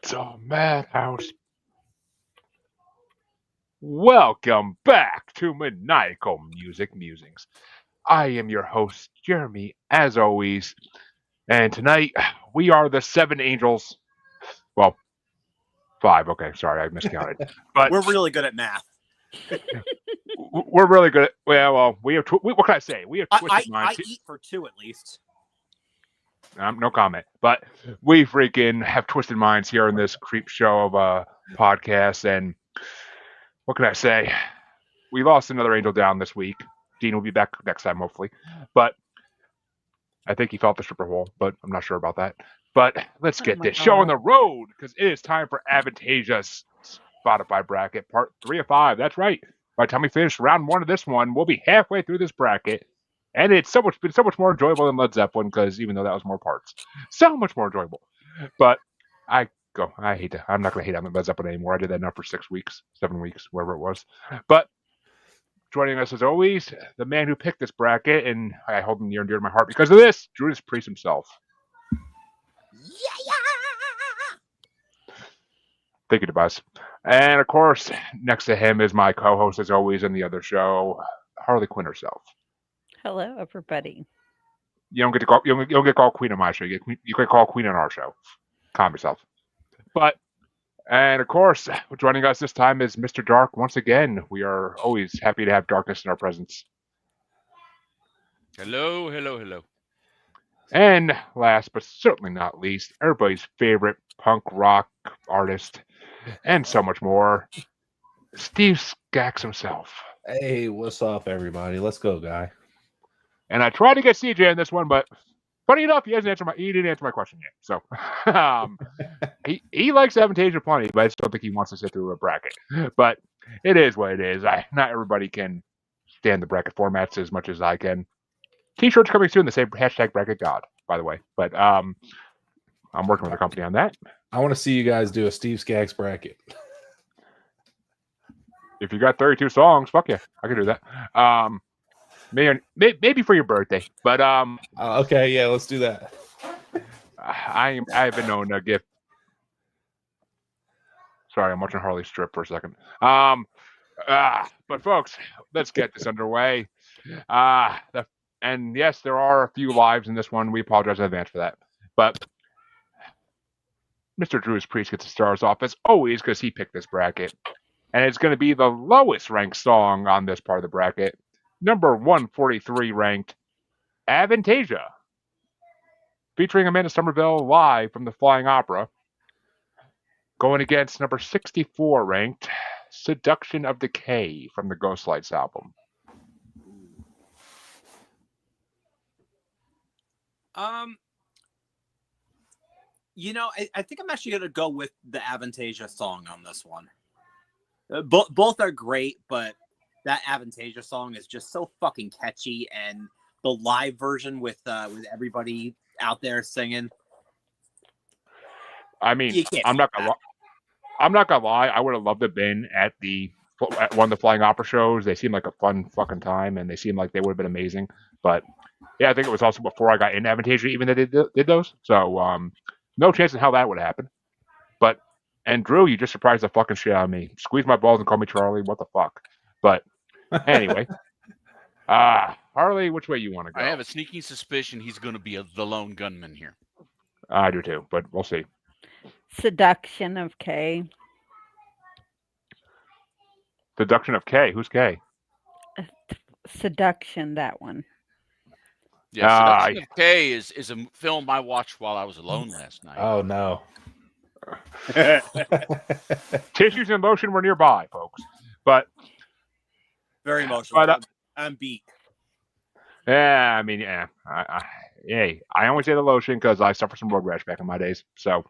the Madhouse. Welcome back to Maniacal Musings. I am your host, Jeremy, as always, and tonight we are the Seven Angels. Well, five. Okay, sorry, I miscounted. But we're really good at math. We're really good at. Well, we have. What can I say? We have twisted minds. I eat for two at least. No comment. But we freaking have twisted minds here in this creep show of a podcast, and what can I say? We lost another angel down this week. Dean will be back next time, hopefully. But I think he felt the stripper hole, but I'm not sure about that. But let's get this show on the road, because it is time for Avantasia's Spotify bracket, part 3 of 5. That's right. By the time we finish round 1 of this one, we'll be halfway through this bracket. And it's been so much more enjoyable than Led Zeppelin, because even though that was more parts, so much more enjoyable. But I hate that. I'm not going to hate on Led Zeppelin anymore. I did that now for 6 weeks, 7 weeks, wherever it was. But joining us as always, the man who picked this bracket, and I hold him near and dear to my heart because of this, Judas Priest himself. Yeah. Thank you, Tobias. And of course, next to him is my co-host as always in the other show, Harley Quinn herself. Hello, everybody. You don't get called Queen on my show. You get called Queen on our show. Calm yourself. And of course, joining us this time is Mr. Dark once again. We are always happy to have darkness in our presence. Hello. And last but certainly not least, everybody's favorite punk rock artist and so much more, Steve Skaggs himself. Hey, what's up, everybody? Let's go, guy. And I tried to get CJ in this one, but funny enough, he didn't answer my question yet. So he likes Avantasia plenty, but I just don't think he wants to sit through a bracket. But it is what it is. Not everybody can stand the bracket formats as much as I can. T-shirts coming soon. The same hashtag bracket god, by the way. But I'm working with a company on that. I want to see you guys do a Steve Skaggs bracket. If you got 32 songs, fuck yeah, I can do that. Maybe for your birthday, but okay, yeah, let's do that. I've been known to give. Sorry, I'm watching Harley strip for a second. But folks, let's get this underway. And yes, there are a few lives in this one. We apologize in advance for that. But Mr. Judas Priest gets the stars off as always because he picked this bracket, and it's going to be the lowest ranked song on this part of the bracket. Number 143 ranked, Avantasia, featuring Amanda Somerville live from the Flying Opera. Going against number 64 ranked, Seduction of Decay from the Ghostlights album. I think I'm actually going to go with the Avantasia song on this one. Both are great, but that Avantasia song is just so fucking catchy, and the live version with everybody out there singing. I mean, I'm not gonna lie. I would have loved to have been at one of the Flying Opera shows. They seemed like a fun fucking time, and they seemed like they would have been amazing. But yeah, I think it was also before I got into Avantasia, even that they did those. So no chance in hell that would happen. And Drew, you just surprised the fucking shit out of me. Squeeze my balls and call me Charlie. What the fuck? But anyway, Harley, which way you want to go? I have a sneaking suspicion he's going to be the lone gunman here. I do too, but we'll see. Seduction of K. Seduction of K. Who's K? Seduction, that one. Yeah, Seduction of K is a film I watched while I was alone last night. Oh, no. Tissues and lotion were nearby, folks. But very emotional. But, I'm beat. Yeah, I mean, yeah. I only say the lotion because I suffered some road rash back in my days. So,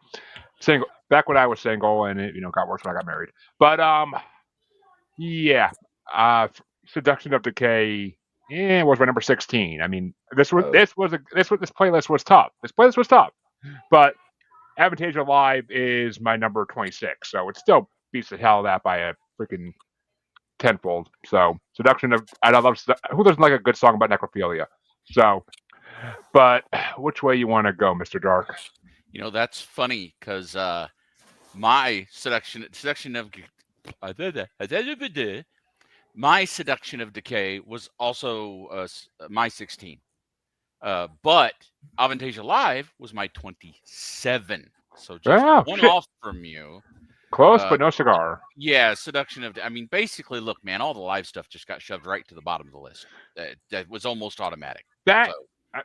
back when I was single, and it got worse when I got married. But yeah, Seduction of Decay was my number 16. I mean, this playlist was tough. This playlist was tough, but Avantasia Live is my number 26, so it still beats the hell out of that by a freaking tenfold. So, who doesn't like a good song about necrophilia? So, but which way you want to go, Mr. Dark? That's funny because my seduction of my seduction of decay was also my 16. But Avantasia Live was my 27. So just one off from you. Close, but no cigar. Yeah, seduction of. I mean, basically, look, man, all the live stuff just got shoved right to the bottom of the list. That was almost automatic. That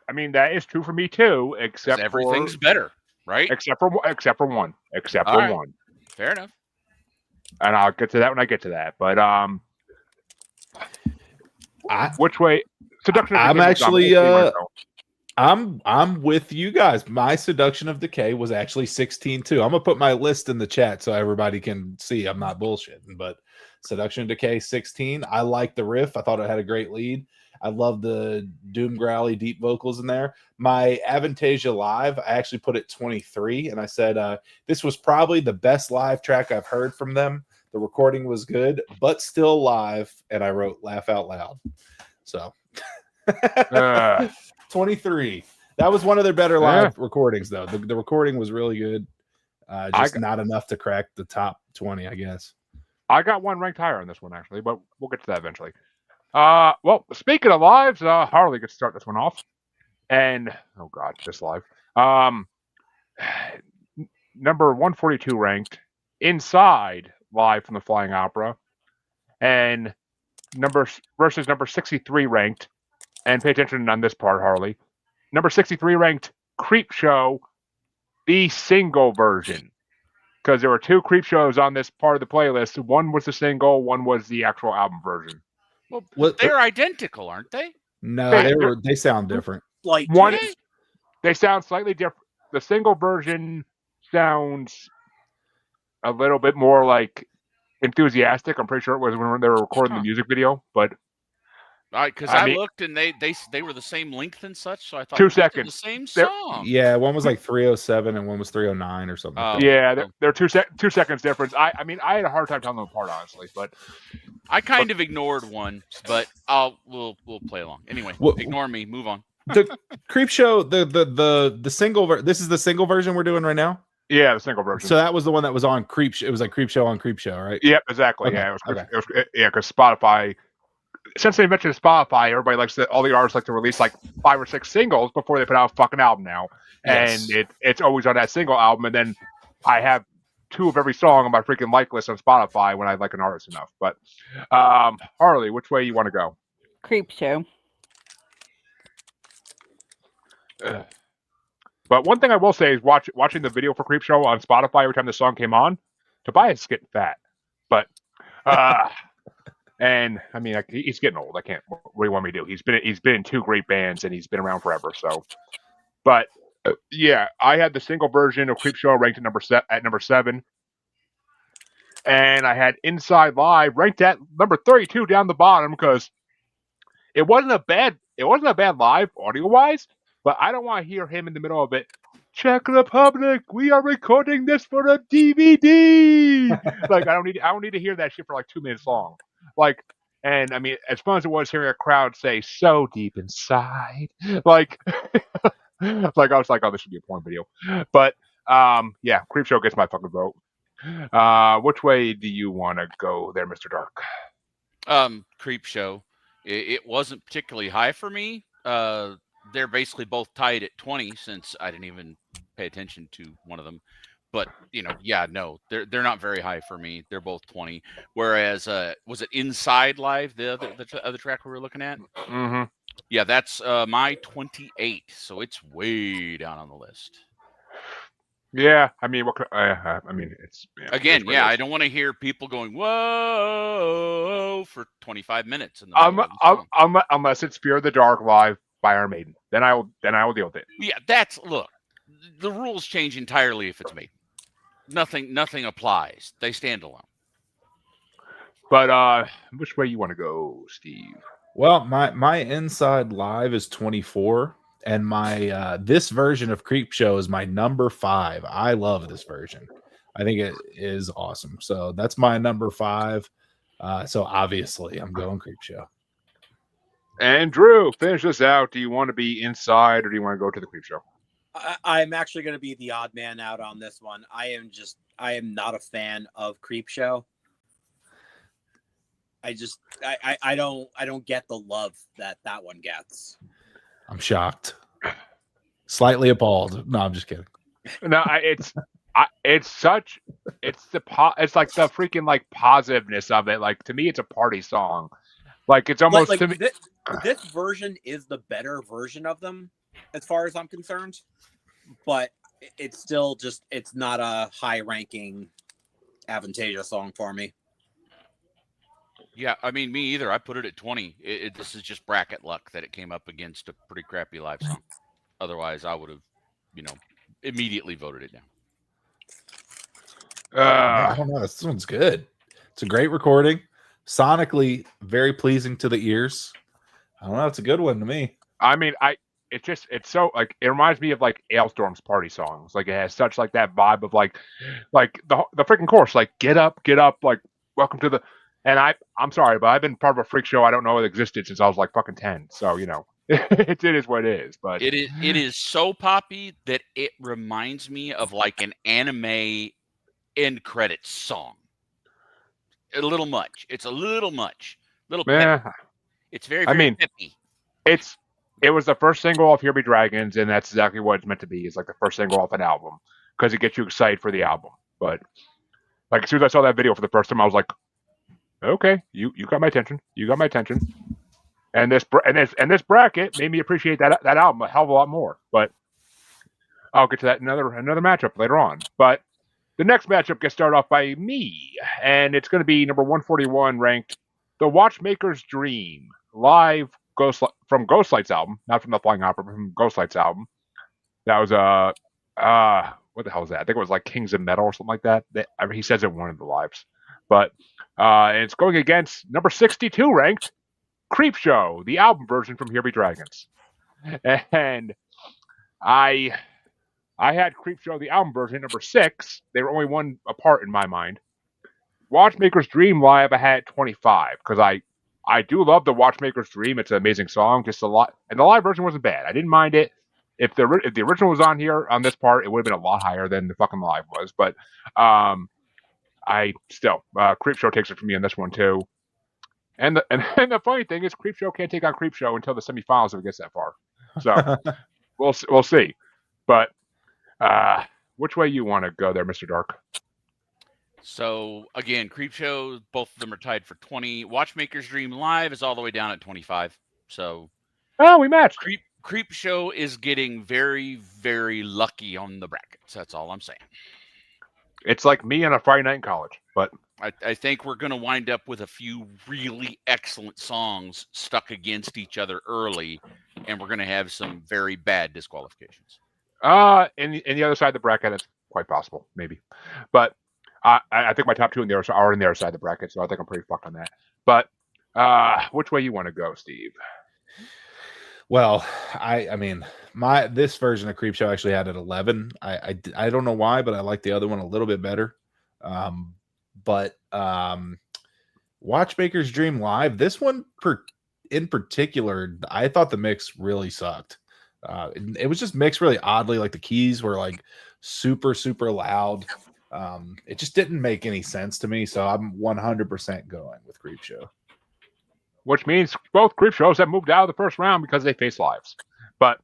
I mean, that is true for me too. Except everything's better, right? Except for one. One. Fair enough. And I'll get to that when I get to that. But which way? Seduction. I'm actually I'm with you guys. My Seduction of Decay was actually 16 too. I'm gonna put my list in the chat so everybody can see I'm not bullshitting. But Seduction of Decay 16. I like the riff. I thought it had a great lead. I love the doom growly deep vocals in there. My Avantasia Live, I actually put it 23, and I said this was probably the best live track I've heard from them. The recording was good, but still live, and I wrote laugh out loud. So 23. That was one of their better live recordings, though. The recording was really good. Just not enough to crack the top 20, I guess. I got one ranked higher on this one, actually, but we'll get to that eventually. Well, speaking of lives, Harley gets to start this one off. And, oh God, this live. Number 142 ranked, Inside, live from the Flying Opera. And versus number 63 ranked, and pay attention on this part, Harley. Number 63 ranked, Creep Show, the single version. Because there were two Creep Shows on this part of the playlist. One was the single, one was the actual album version. Well, they're identical, aren't they? No, they sound different. Like they sound slightly different. The single version sounds a little bit more like enthusiastic. I'm pretty sure it was when they were recording the music video, but because I looked and they were the same length and such, so I thought 2 seconds the same song. Yeah, one was like 307 and one was 309 or something. Yeah, they're 2 seconds difference. I mean, I had a hard time telling them apart, honestly, but I kind of ignored one, but we'll play along anyway. Ignore me. Move on. The Creep Show, the single. This is the single version we're doing right now. Yeah, the single version. So that was the one that was on Creep. It was like Creep Show on Creep Show, right? Yep, exactly. Okay. Yeah, it was because Spotify. Since they mentioned Spotify, everybody likes all the artists like to release like 5 or 6 singles before they put out a fucking album now, and it's always on that single album. And then I have 2 of every song on my freaking like list on Spotify when I like an artist enough. But Harley, which way you want to go? Creep Show. But one thing I will say is watching the video for Creep Show on Spotify every time the song came on, Tobias is getting fat. But and I mean, he's getting old. I can't. What do you want me to do? He's been in 2 great bands and he's been around forever. So, but yeah, I had the single version of Creep Show ranked at number 7, and I had Inside Live ranked at number 32 down the bottom because it wasn't a bad live audio wise, but I don't want to hear him in the middle of it. Czech Republic, we are recording this for a DVD. Like I don't need to hear that shit for like 2 minutes long. Like, and I mean, as fun as it was hearing a crowd say "so deep inside," like, like I was like, "Oh, this should be a porn video." But yeah, Creep Show gets my fucking vote. Which way do you want to go, there, Mr. Dark? Creep Show. It wasn't particularly high for me. They're basically both tied at 20 since I didn't even pay attention to one of them. But they're not very high for me. They're both 20. Whereas, was it Inside Live, the other track we were looking at? Mm-hmm. Yeah, that's my 28. So it's way down on the list. Yeah, I mean, it's again. I don't want to hear people going "whoa" for 25 minutes. Unless it's Fear the Dark live by Iron Maiden, then I will deal with it. Yeah, look. The rules change entirely if it's me. Nothing applies. They stand alone. But which way you want to go, Steve? Well, my Inside Live is 24, and my this version of Creep Show is my number 5. I love this version. I think it is awesome. So that's my number 5. So obviously, I'm going Creep Show. And Drew, finish this out. Do you want to be Inside or do you want to go to the Creep Show? I'm actually going to be the odd man out on this one. I am not a fan of Creepshow. I don't get the love that one gets. I'm shocked. Slightly appalled. No, I'm just kidding. No, it's like the freaking like positiveness of it. Like to me, it's a party song. Like it's almost Like to me. this version is the better version of them, as far as I'm concerned. But it's still it's not a high ranking Avantasia song for me. Yeah, I mean, me either. I put it at 20. This is just bracket luck that it came up against a pretty crappy live song. Otherwise, I would have, immediately voted it down. I don't know. This one's good. It's a great recording. Sonically, very pleasing to the ears. I don't know. It's a good one to me. I mean, it's so like it reminds me of like Ailstorm's party songs. Like it has such like that vibe of like the freaking chorus, like get up, like welcome to the. And I'm sorry, but I've been part of a freak show I don't know it existed since I was like fucking 10. So it is what it is. But it is so poppy that it reminds me of like an anime end credits song. A little much. It's a little much. Little peppy. It's very peppy. It was the first single off Here Be Dragons, and that's exactly what it's meant to be. It's like the first single off an album because it gets you excited for the album. But like as soon as I saw that video for the first time, I was like, okay, you got my attention. You got my attention. And this bracket made me appreciate that album a hell of a lot more. But I'll get to that another matchup later on. But the next matchup gets started off by me, and it's going to be number 141 ranked The Watchmaker's Dream live from Ghostlight's album, not from the Flying Opera, but from Ghostlight's album. That was what the hell was that? I think it was like Kings of Metal or something like that. He says it in one of the lives. But it's going against number 62 ranked Creepshow, the album version from Here Be Dragons. And I had Creepshow, the album version, number 6. They were only one apart in my mind. Watchmaker's Dream live, I had 25 because I do love the Watchmaker's Dream. It's an amazing song, just a lot, and the live version wasn't bad. I didn't mind it. If the original was on here on this part, it would have been a lot higher than the fucking live was. But I still Creepshow takes it from me on this one too. And the funny thing is, Creepshow can't take on Creepshow until the semifinals if it gets that far. So we'll see. But which way you want to go there, Mr. Dark? So again, Creepshow, both of them are tied for 20. Watchmaker's Dream live is all the way down at 25. So we matched. Creepshow is getting very, very lucky on the brackets. That's all I'm saying. It's like me on a Friday night in college, but I think we're going to wind up with a few really excellent songs stuck against each other early, and we're going to have some very bad disqualifications. In the other side of the bracket, that's quite possible, maybe. But I think my top two in there are in the other side of the bracket, so I think I'm pretty fucked on that. But which way you want to go, Steve? Well, I mean, this version of Creepshow actually had at 11. I don't know why, but I like the other one a little bit better. But Watchmaker's Dream live, this one in particular, I thought the mix really sucked. It was just mixed really oddly. Like the keys were like super, super loud. It just didn't make any sense to me. So I'm 100% going with Creepshow. Which means both Creepshows have moved out of the first round because they face lives. But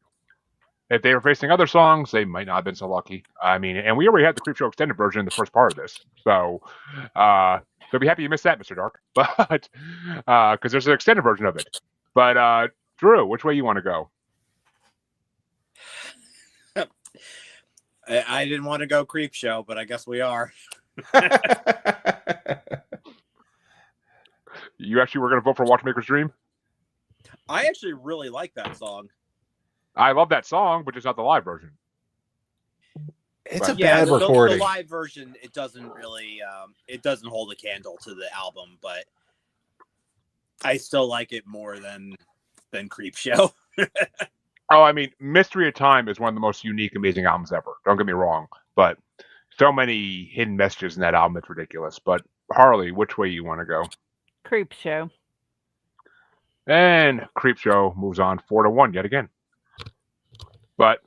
if they were facing other songs, they might not have been so lucky. I mean, and we already had the Creepshow extended version in the first part of this. So be happy you missed that, Mr. Dark. But because there's an extended version of it. But Drew, which way you want to go? I didn't want to go Creepshow, but I guess we are. You actually were going to vote for Watchmaker's Dream? I actually really like that song. I love that song, but just not the live version. It's a bad recording. The live version, it doesn't really, it doesn't hold a candle to the album, but I still like it more than Creepshow. Oh, I mean, Mystery of Time is one of the most unique, amazing albums ever. Don't get me wrong, but so many hidden messages in that album, it's ridiculous. But Harley, which way you want to go? Creepshow. And Creepshow moves on 4-1 yet again. But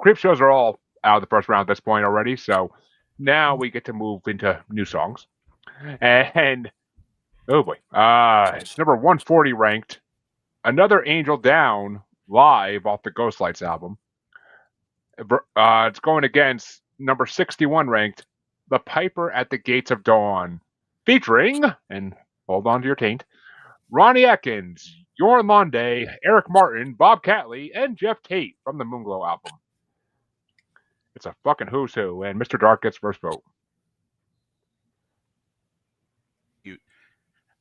creep shows are all out of the first round at this point already. So now we get to move into new songs. And oh boy, it's number 140 ranked. Another Angel Down live off the Ghostlights album. It's going against number 61 ranked, The Piper at the Gates of Dawn, featuring, and hold on to your taint, Ronnie Atkins, Jorn Londe, Eric Martin, Bob Catley, and Jeff Tate from the Moonglow album. It's a fucking who's who, and Mr. Dark gets first vote.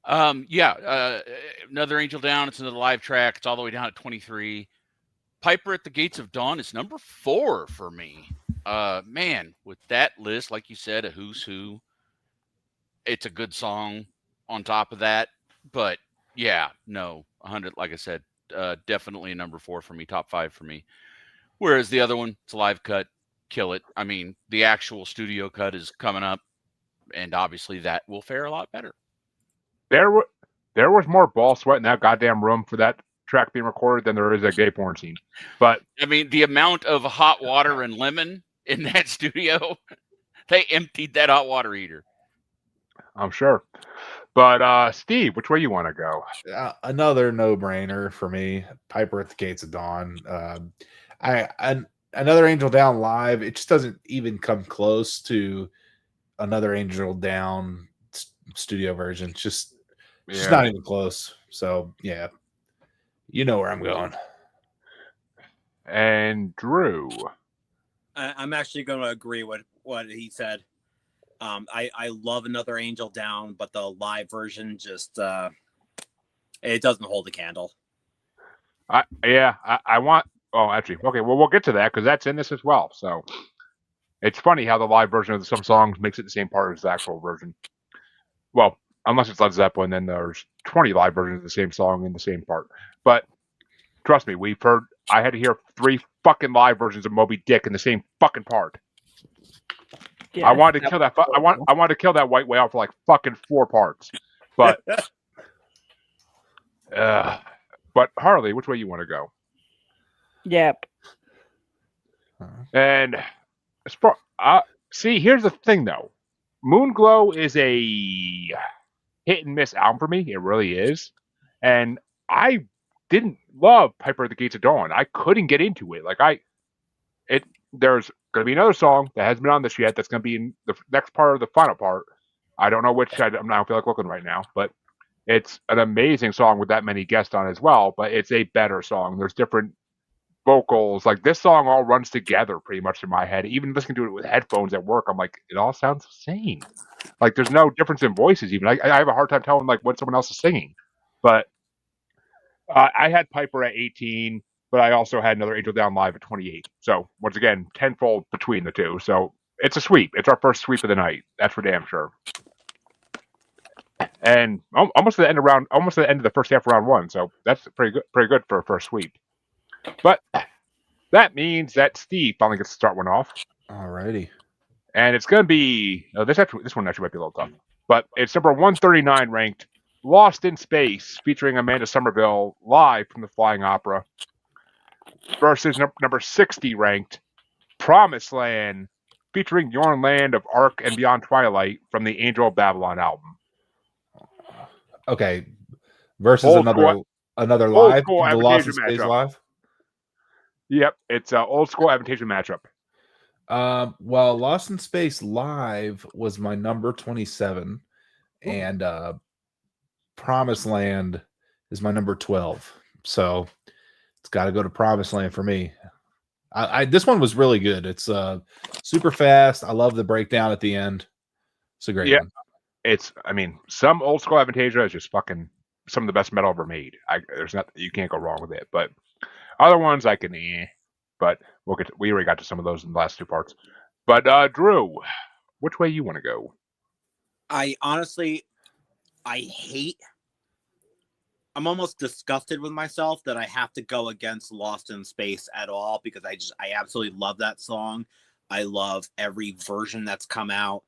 Another Angel Down. It's another live track. It's all the way down at 23. Piper at the Gates of Dawn is number 4 for me. Man, with that list, like you said, a who's who, it's a good song on top of that. But yeah, no, 100, like I said, definitely a number 4 for me, top 5 for me. Whereas the other one, it's a live cut, kill it. I mean, the actual studio cut is coming up, and obviously that will fare a lot better. There was more ball sweat in that goddamn room for that track being recorded than there is a gay porn scene. But I mean, the amount of hot water and lemon in that studio, they emptied that hot water heater. I'm sure. But Steve, which way you want to go? Another no-brainer for me. Piper at the Gates of Dawn. Another Angel Down live. It just doesn't even come close to another Angel Down studio version. It's just not even close. So yeah, you know where I'm going. And Drew, I'm actually going to agree with what he said. I love Another Angel Down, but the live version just it doesn't hold a candle. I want. Oh, actually, okay. Well, we'll get to that because that's in this as well. So it's funny how the live version of some songs makes it the same part as the actual version. Well, unless it's Led Zeppelin, then there's 20 live versions of the same song in the same part. But trust me, I had to hear 3 fucking live versions of Moby Dick in the same fucking part. Yes. I wanted to kill that. I wanted to kill that white whale for like fucking 4 parts. But Harley, which way you want to go? Yep. And see, here's the thing though. Moonglow is a hit and miss album for me. It really is. And I didn't love Piper at the Gates of Dawn. I couldn't get into it. There's going to be another song that hasn't been on this yet that's going to be in the next part of the final part. I don't know which. I don't feel like looking right now, but it's an amazing song with that many guests on as well, but it's a better song. There's different vocals. Like this song all runs together pretty much in my head. Even listening to it with headphones at work, I'm like, it all sounds the same. Like there's no difference in voices even. I have a hard time telling like what someone else is singing. But I had Piper at 18, but I also had another Angel Down live at 28. So once again, tenfold between the two. So it's a sweep. It's our first sweep of the night. That's for damn sure. And almost at the end of the first half of round 1. So that's pretty good for a first sweep. But that means that Steve finally gets to start one off. Alrighty. And it's going to be this one actually might be a little tough, but it's number 139 ranked, Lost in Space, featuring Amanda Somerville live from the Flying Opera, versus number 60 ranked, Promised Land, featuring Jorn Land of Ark and Beyond Twilight from the Angel of Babylon album. Okay, versus another live, the Lost in Space live. Yep, it's an old school Avantasia matchup. Well, Lost in Space live was my number 27, and Promised Land is my number 12. So it's got to go to Promised Land for me. This one was really good. It's super fast. I love the breakdown at the end. It's a great one. Some old school Avantasia is just fucking some of the best metal ever made. You can't go wrong with it. But other ones I can, but we already got to some of those in the last 2 parts. But Drew, which way you want to go? I'm almost disgusted with myself that I have to go against Lost in Space at all, because I absolutely love that song. I love every version that's come out,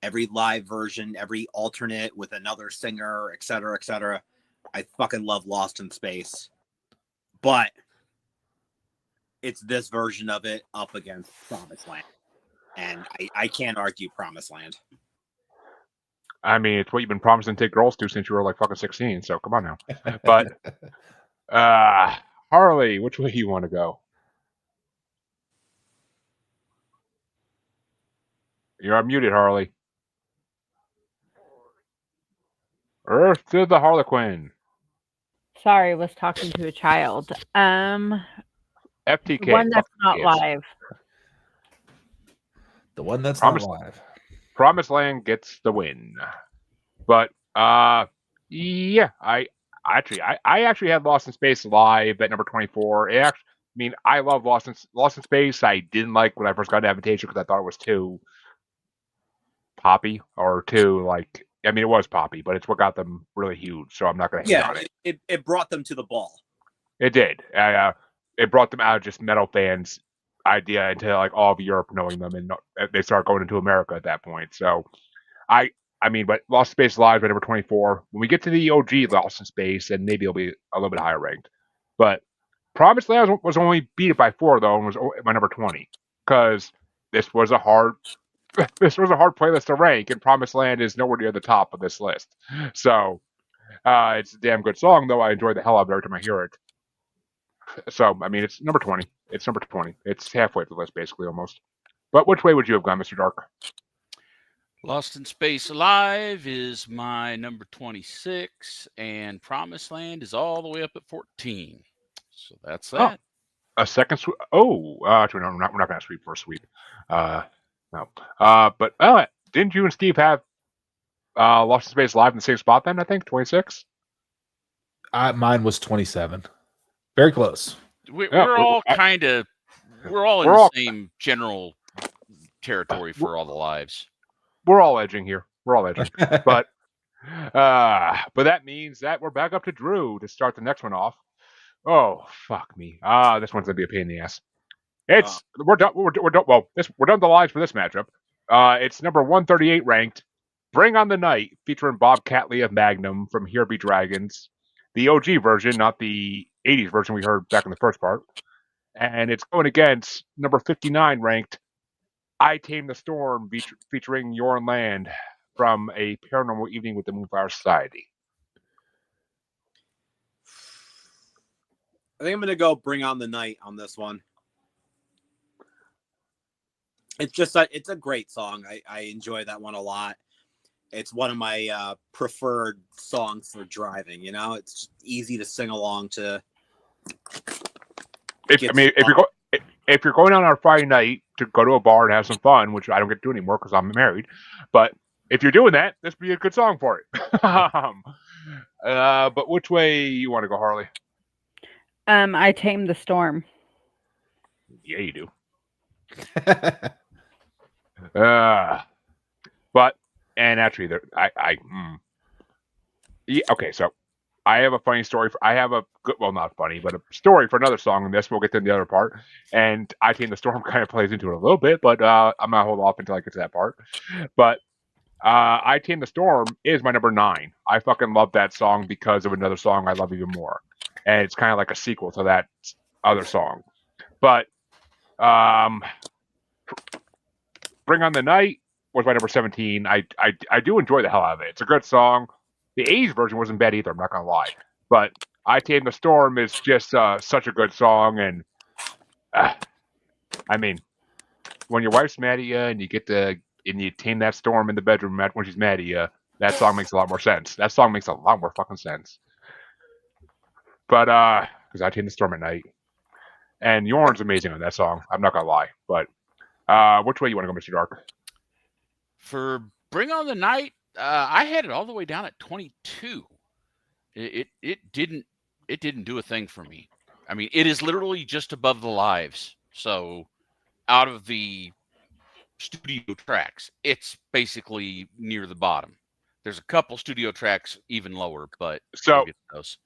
every live version, every alternate with another singer, etc., etc. I fucking love Lost in Space. But it's this version of it up against Promised Land. And I can't argue Promised Land. I mean, it's what you've been promising to take girls to since you were like fucking 16. So come on now. But Harley, which way you want to go? You're unmuted, Harley. Earth to the Harlequin. Sorry, was talking to a child. FTK. One that's fuck not yes. live. The one that's Promised- not live. Promised Land gets the win. But yeah, I actually had Lost in Space live at number 24. I love Lost in Space. I didn't like when I first got to Avantasia because I thought it was too poppy or too like. I mean, it was poppy, but it's what got them really huge. So I'm not going to hate on it. It brought them to the ball. It did. It brought them out of just metal fans' idea into like all of Europe knowing them, and they start going into America at that point. So but Lost in Space Live at number 24. When we get to the OG Lost in Space, and maybe it'll be a little bit higher ranked. But Promised Land was only beat by 4 though, and was my number 20 because this was a hard playlist to rank, and Promised Land is nowhere near the top of this list. So it's a damn good song, though. I enjoy the hell out of it every time I hear it. So I mean, it's number 20. It's number 20. It's halfway through the list, basically, almost. But which way would you have gone, Mr. Dark? Lost in Space Alive is my number 26, and Promised Land is all the way up at 14. So that's that. A second sweep. Actually, no, we're not going to sweep for a sweep. No. But didn't you and Steve have Lost in Space Live in the same spot then? I think 26. Mine was 27. Very close. We're all in the same general territory for all the lives. We're all edging here. But that means that we're back up to Drew to start the next one off. Oh fuck me! This one's gonna be a pain in the ass. We're done. We're done. Well, we're done the lives for this matchup. It's number 138 ranked. Bring on the Night, featuring Bob Catley of Magnum from Here Be Dragons, the OG version, not the 80s version we heard back in the first part. And it's going against number 59 ranked I Tame the Storm, featuring Yorn Land from A Paranormal Evening with the Moonflower Society. I think I'm going to go Bring on the Night on this one. It's a great song. I enjoy that one a lot. It's one of my preferred songs for driving. You know, it's just easy to sing along to. If you're going out on a Friday night to go to a bar and have some fun, which I don't get to do anymore because I'm married, but if you're doing that, this would be a good song for it. But which way you want to go, Harley? I Tame the Storm. Yeah, you do. But actually, okay. So I have a funny story. I have a good, well, not funny, but a story for another song in this. We'll get to the other part, and I Tame the Storm kind of plays into it a little bit, but I'm gonna hold off until I get to that part. But I Tame the Storm is my number 9. I fucking love that song because of another song I love even more, and it's kind of like a sequel to that other song. But Bring on the Night was my number 17. I do enjoy the hell out of it. It's a good song. The 80s version wasn't bad either, I'm not going to lie. But I Tame the Storm is just such a good song. And I mean, when your wife's mad at you and you tame that storm in the bedroom when she's mad at you, that song makes a lot more sense. That song makes a lot more fucking sense. But, because I Tame the Storm at night. And Yorn's amazing on that song. I'm not going to lie. But which way you want to go, Mr. Dark? For Bring on the Night, I had it all the way down at 22. It didn't do a thing for me. I mean, it is literally just above the lives. So out of the studio tracks, it's basically near the bottom. There's a couple studio tracks even lower, but so those.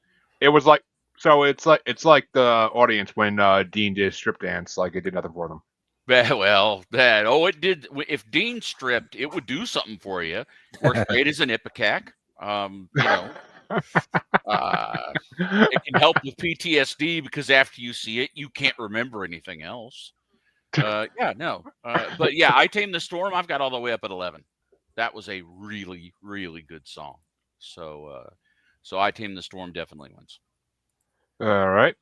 It was like, so it's like the audience when Dean did strip dance, like it did nothing for them. Well, it did. If Dean stripped, it would do something for you. Works great as an ipecac. It can help with PTSD because after you see it, you can't remember anything else. Yeah, no. But yeah, I Tamed the Storm. I've got all the way up at 11. That was a really, really good song. So, so I Tamed the Storm definitely wins. All right.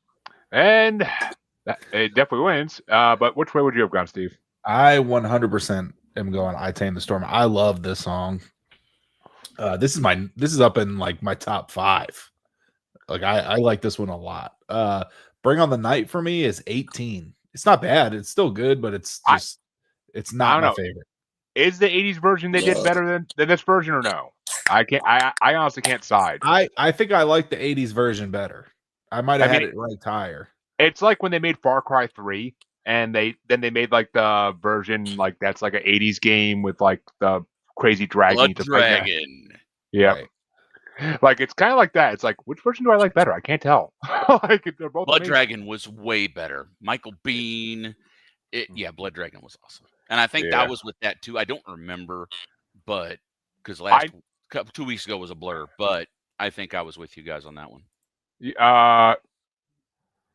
And it definitely wins. But which way would you have gone, Steve? I 100% am going I Tame the Storm. I love this song. This is up in like my top 5. Like I like this one a lot. Bring on the Night for me is 18. It's not bad. It's still good, but it's just it's I not don't my know. favorite. Is the 80s version they did better than this version or no? I can't. I honestly can't side. I think I like the 80s version better. I might have had it ranked higher. It's like when they made Far Cry 3 and they made like the version like that's like an 80s game with like the crazy dragon. Blood Dragon. Yeah. Right. Like it's kind of like that. It's like which version do I like better? I can't tell. Like they're both Blood amazing. Dragon was way better. Michael Biehn. Blood Dragon was awesome. And I think that was with that too. I don't remember, but because 2 weeks ago was a blur, but I think I was with you guys on that one.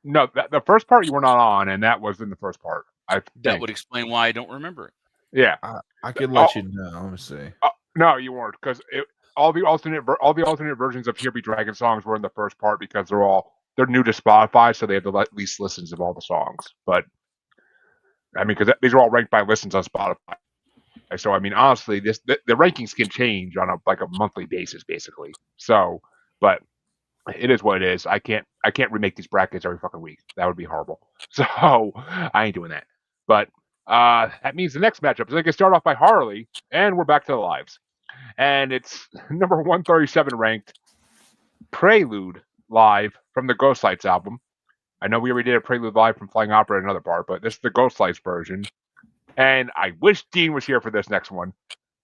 No, the first part you were not on, and that was in the first part. That would explain why I don't remember it. Yeah, I can let you know. Let me see. No, you weren't, because all the alternate versions of Here Be Dragon songs were in the first part because they're new to Spotify, so they have the least listens of all the songs. But I mean, because these are all ranked by listens on Spotify. So I mean, honestly, the rankings can change on a monthly basis, basically. So, but it is what it is. I can't remake these brackets every fucking week. That would be horrible. So I ain't doing that. But that means the next matchup is going to start off by Harley, and we're back to the lives. And it's number 137 ranked Prelude live from the Ghost Lights album. I know we already did a Prelude live from Flying Opera in another part, but this is the Ghost Lights version. And I wish Dean was here for this next one,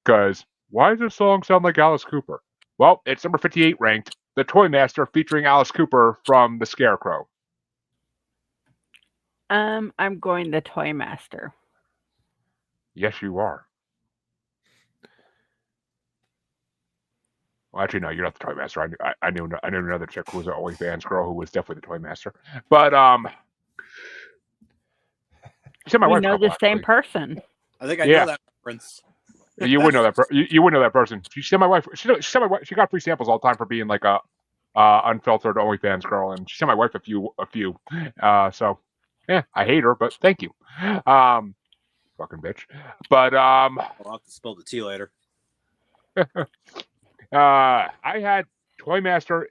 because why does this song sound like Alice Cooper? Well, it's number 58 ranked, The Toy Master featuring Alice Cooper from The Scarecrow. I'm going The Toy Master. Yes, you are. Well, actually, no, you're not the Toy Master. I knew another chick who was an OnlyFans girl who was definitely the Toy Master. But you said my wife. We know the same person. I think I know that reference. You wouldn't know that. You wouldn't know that person. She said my wife. She said my wife. She got free samples all the time for being like a unfiltered OnlyFans girl, and she sent my wife a few. So yeah, I hate her, but thank you. Fucking bitch. But I'll have to spill the tea later. I had Toy Master.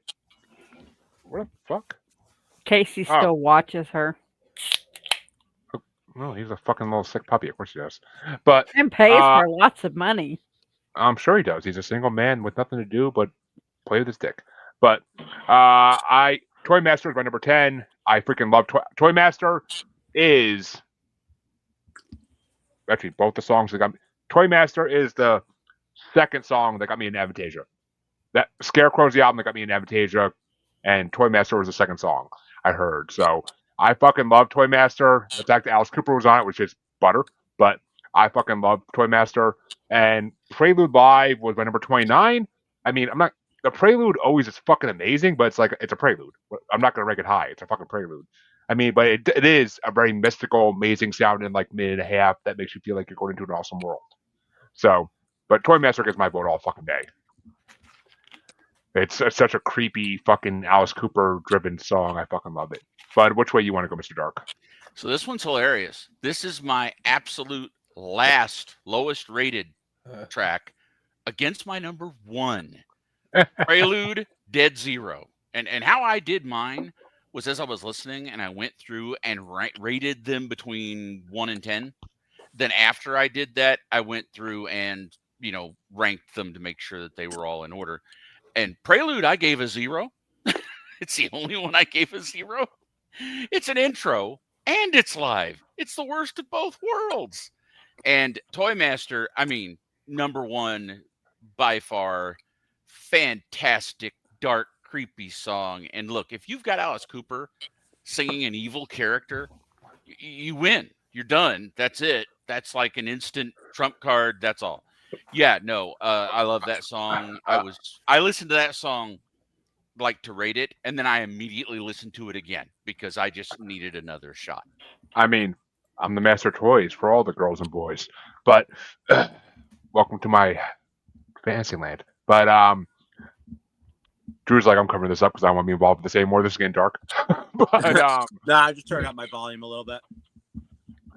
What the fuck? Casey still watches her. Well, he's a fucking little sick puppy. Of course he does. But and pays her lots of money. I'm sure he does. He's a single man with nothing to do but play with his dick. But Toy Master is my number 10. I freaking love Toy Master. Is actually both the songs that got me. Toy Master is the second song that got me in Avantasia. That Scarecrow's the album that got me in Avantasia, and Toy Master was the second song I heard. So I fucking love Toy Master. The fact that Alice Cooper was on it was just butter, but I fucking love Toy Master. And Prelude Live was my number 29. I mean, the Prelude always is fucking amazing, but it's a Prelude. I'm not gonna rank it high. It's a fucking Prelude. I mean, but it is a very mystical, amazing sounding like minute and a half that makes you feel like you're going into an awesome world. So, but Toy Master gets my vote all fucking day. It's such a creepy fucking Alice Cooper driven song. I fucking love it. But which way you want to go, Mr. Dark? So this one's hilarious. This is my absolute lowest rated track against my number 1. Prelude, Dead Zero. And how I did mine was as I was listening and I went through and rated them between 1 and 10. Then after I did that, I went through and, ranked them to make sure that they were all in order. And Prelude, I gave a 0. It's the only one I gave a 0. It's an intro and it's live. It's the worst of both worlds. And Toy Master, I mean, number 1 by far, fantastic, dark, creepy song. And look, if you've got Alice Cooper singing an evil character, you win. You're done. That's it. That's like an instant trump card. That's all. Yeah, no, I love that song. I listened to that song like to rate it, and then I immediately listen to it again because I just needed another shot. I mean, I'm the master of toys for all the girls and boys, but welcome to my fantasy land. But Drew's like, I'm covering this up because I want to be involved with this anymore. This is getting dark. But I just turned up my volume a little bit.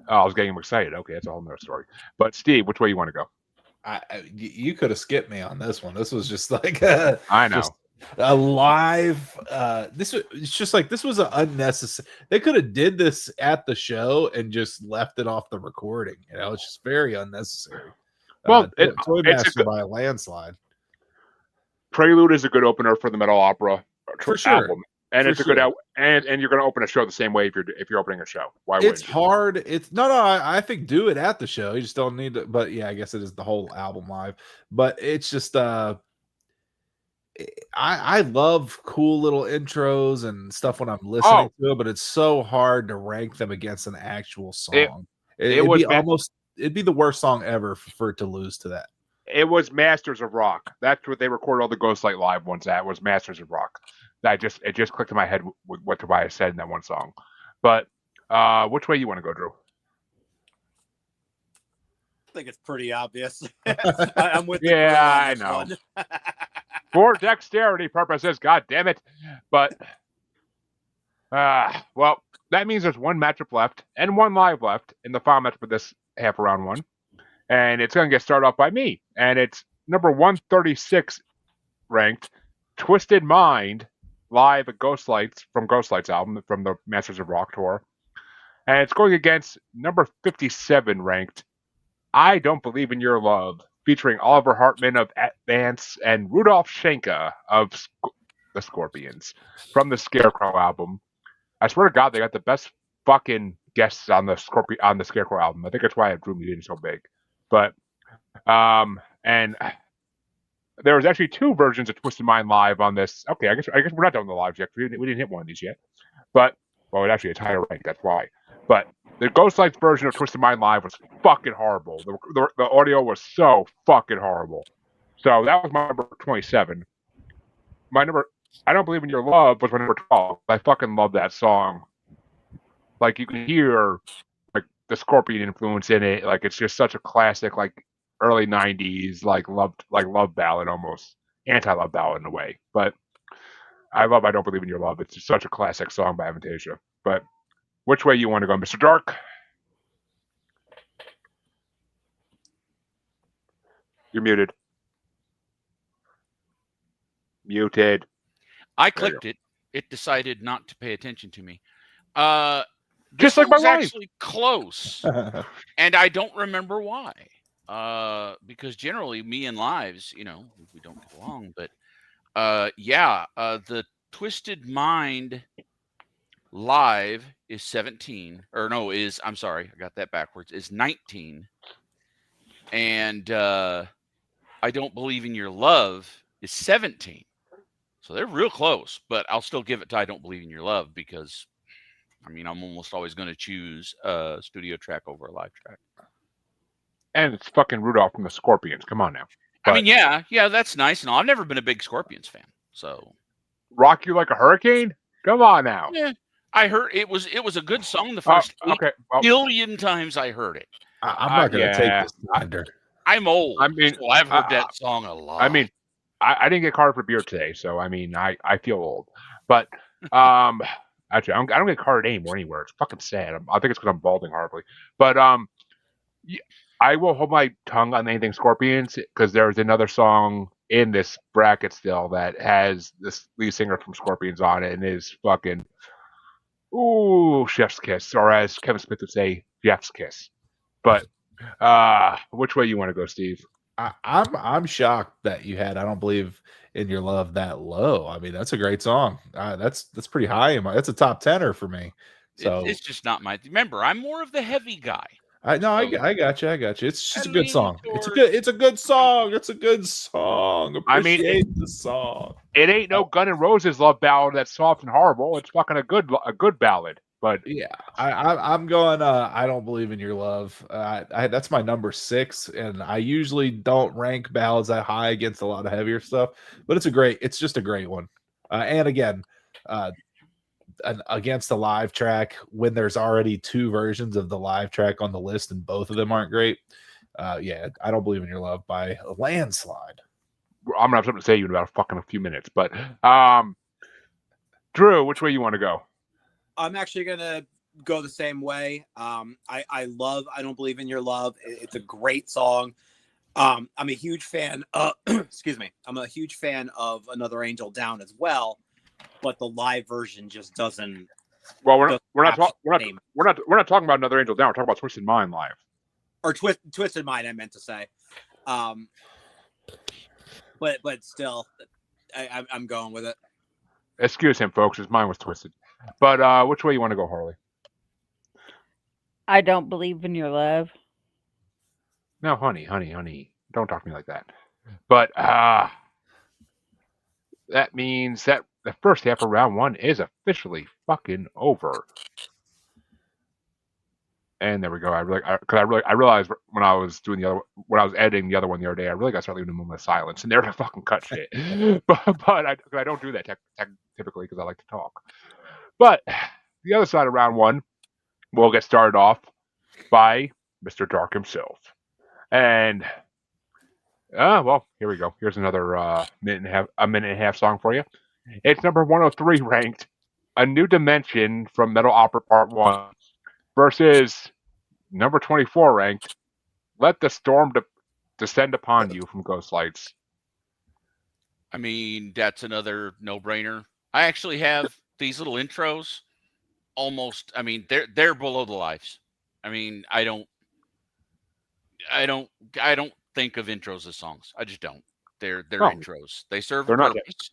I was getting excited. Okay, that's a whole nother story. But Steve, which way you want to go? You could have skipped me on this one. This was just like I know. just a live. It's just like this was an unnecessary. They could have did this at the show and just left it off the recording. You know, it's just very unnecessary. Well, Toymaster by a landslide. Prelude is a good opener for the metal opera For sure. album, and For it's a sure. good and you're going to open a show the same way if you're opening a show. Why would It's hard. It's no. I think do it at the show. You just don't need to. But yeah, I guess it is the whole album live. But it's just I love cool little intros and stuff when I'm listening to it, but it's so hard to rank them against an actual song. It'd be the worst song ever for it to lose to that. It was Masters of Rock. That's what they recorded all the Ghostlight Live ones at, was Masters of Rock. It just clicked in my head what Tobias said in that one song. But which way you want to go, Drew? I think it's pretty obvious. I'm with you. Yeah, I know. For dexterity purposes, god damn it. But well, that means there's one matchup left and one live left in the final matchup of this half of round one. And it's going to get started off by me. And it's number 136 ranked, Twisted Mind, live at Ghostlights, from Ghostlights album, from the Masters of Rock tour. And it's going against number 57 ranked, I Don't Believe in Your Love, featuring Oliver Hartman of Advance and Rudolf Schenka of the Scorpions, from the Scarecrow album. I swear to God, they got the best fucking guests on the Scarecrow album. I think that's why it drew me in so big. But and there was actually two versions of Twisted Mind live on this. Okay, I guess we're not done with the lives yet. We didn't hit one of these yet. But well, it actually a higher rank. That's why. But the Ghostlights version of Twisted Mind live was fucking horrible. The audio was so fucking horrible. So that was my number 27. My number, I Don't Believe in Your Love, was my number 12. I fucking love that song. Like, you can hear like the Scorpion influence in it. Like, it's just such a classic, like early 90s, like love ballad, almost anti-love ballad in a way. But I Don't Believe in Your Love. It's just such a classic song by Avantasia. But which way you want to go, Mr. Dark? You're muted. Muted. I clicked it. It decided not to pay attention to me. Just like my was wife. Actually close, and I don't remember why. Because generally, me and lives, we don't get along. But the Twisted Mind live is 17, or no, I'm sorry, I got that backwards. Is 19, and I Don't Believe in Your Love is 17. So they're real close, but I'll still give it to I Don't Believe in Your Love because, I'm almost always going to choose a studio track over a live track. And it's fucking Rudolph from the Scorpions. Come on now. But yeah, that's nice. And I've never been a big Scorpions fan, so Rock You Like a Hurricane? Come on now. Yeah, I heard it was a good song the first billion times I heard it. I'm not going to take this under. I'm old. So I've heard that song a lot. I didn't get carded for beer today, so I feel old. But actually, I don't get carded anymore anywhere. It's fucking sad. I think it's because I'm balding horribly. But I will hold my tongue on anything Scorpions because there's another song in this bracket still that has this lead singer from Scorpions on it and is fucking chef's kiss, or as Kevin Smith would say, Jeff's kiss. But which way you want to go, Steve? I'm shocked that you had I Don't Believe in Your Love that low. That's a great song. That's pretty high. That's a top 10er for me. So it's just not my. Remember, I'm more of the heavy guy. I got you. It's just a good song. It's a good song. It's a good song. Appreciate the song. It ain't no Gun N' Roses love ballad that's soft and horrible. It's fucking a good ballad. But yeah, I'm going. I Don't Believe in Your Love. That's my number 6, and I usually don't rank ballads that high against a lot of heavier stuff. But it's just a great one. And again, against a live track, when there's already 2 versions of the live track on the list and both of them aren't great. Yeah, I Don't Believe in Your Love by a landslide. I'm gonna have something to say to you in about a few minutes, but Drew, which way you want to go? I'm actually gonna go the same way. I love I Don't Believe in Your Love. It's a great song. I'm a huge fan of excuse me. I'm a huge fan of Another Angel Down as well, but the live version just doesn't. Well, we're not talking about Another Angel Down. We're talking about Twisted Mind live. Or Twisted Mind, I meant to say. But still, I'm going with it. Excuse him, folks. His mind was twisted. But which way you want to go, Harley? I Don't Believe in Your Love. No, honey. Don't talk to me like that. But that means that the first half of round 1 is officially fucking over. And there we go. I realized when I was editing the other one the other day, I really got to start leaving a moment of silence, and there to fucking cut shit. but I don't do that typically because I like to talk. But the other side of round 1, we'll get started off by Mr. Dark himself, and well, here we go. Here's another minute and a half song for you. It's number 103 ranked, A New Dimension from Metal Opera Part 1. Versus number 24 ranked, Let the Storm Descend Upon You from Ghost Lights. I mean, that's another no-brainer. I actually have these little intros almost, I mean, they're below the lives. I mean, I don't think of intros as songs. I just don't. They're intros. They serve a purpose.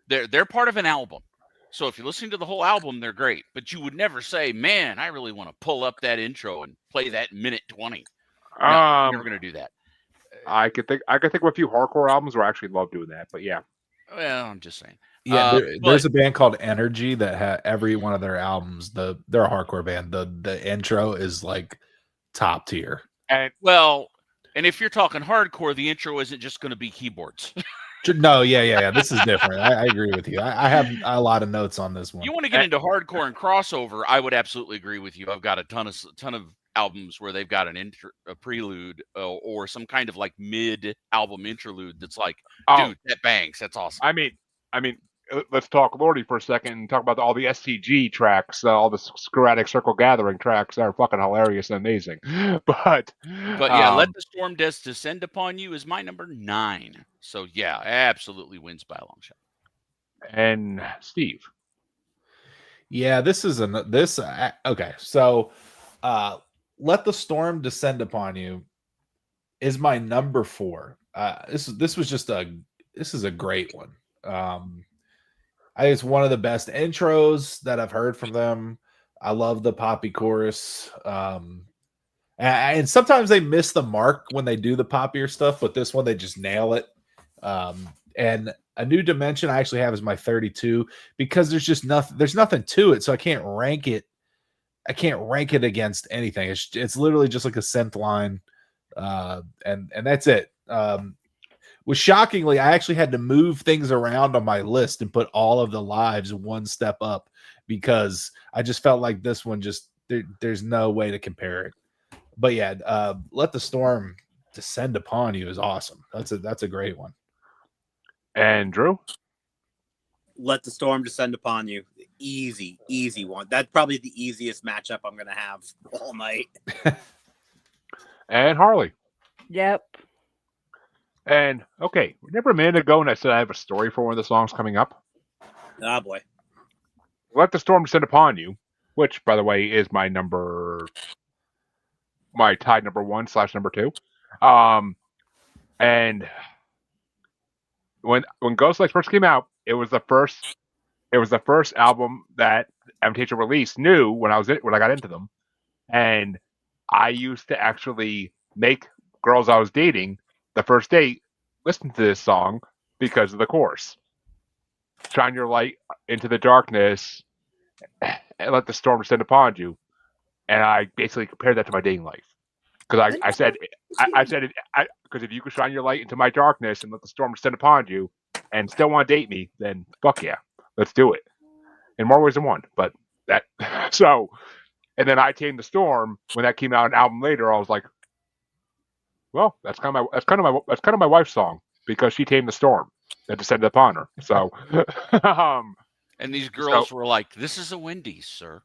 They're part of an album. So if you're listening to the whole album, they're great. But you would never say, man, I really want to pull up that intro and play that minute 20. No, I'm never going to do that. I could think of a few hardcore albums where I actually love doing that, but yeah. Well, I'm just saying. Yeah, there's a band called Energy that every one of their albums, they're a hardcore band. The intro is like top tier. And if you're talking hardcore, the intro isn't just going to be keyboards. No, yeah. This is different. I agree with you. I have a lot of notes on this one. You want to get into hardcore and crossover? I would absolutely agree with you. I've got a ton of albums where they've got a prelude or some kind of like mid-album interlude that's like, dude, that bangs. That's awesome. I mean, let's talk Lordy for a second and talk about all the STG tracks, all the Sporadic Circle Gathering tracks that are fucking hilarious and amazing. But yeah, Let the Storm Descend Upon You is my number 9. So yeah, absolutely wins by a long shot. And Steve. Yeah, this is okay. So Let the Storm Descend Upon You is my number 4. This is a great one. I think it's one of the best intros that I've heard from them. I love the poppy chorus. And sometimes they miss the mark when they do the poppier stuff, but this one they just nail it. And A New Dimension I actually have as my 32 because there's nothing to it, so I can't rank it. I can't rank it against anything. It's literally just like a synth line, and that's it. Which shockingly, I actually had to move things around on my list and put all of the lives one step up because I just felt like this one there's no way to compare it. But yeah, Let the Storm Descend Upon You is awesome. That's a great one. And Drew? Let the Storm Descend Upon You. Easy one. That's probably the easiest matchup I'm going to have all night. And Harley? Yep. And okay, remember a minute ago when I said I have a story for one of the songs coming up? Ah, boy. Let the Storm Descend Upon You, which, by the way, is my tied number 1 / number 2. And when Ghost Lights first came out, it was the first album that Avantasia released new when I got into them, and I used to actually make girls I was dating the first date listen to this song because of the chorus. Shine your light into the darkness and let the storm descend upon you. And I basically compared that to my dating life. Because I said because if you could shine your light into my darkness and let the storm descend upon you and still want to date me, then fuck yeah. let's do it in more ways than one. But that so, and then I Tamed the Storm when that came out an album later. I was like, well, that's kind of my wife's song because she tamed the storm that descended upon her. So, and these girls were like, "This is a Wendy's, sir."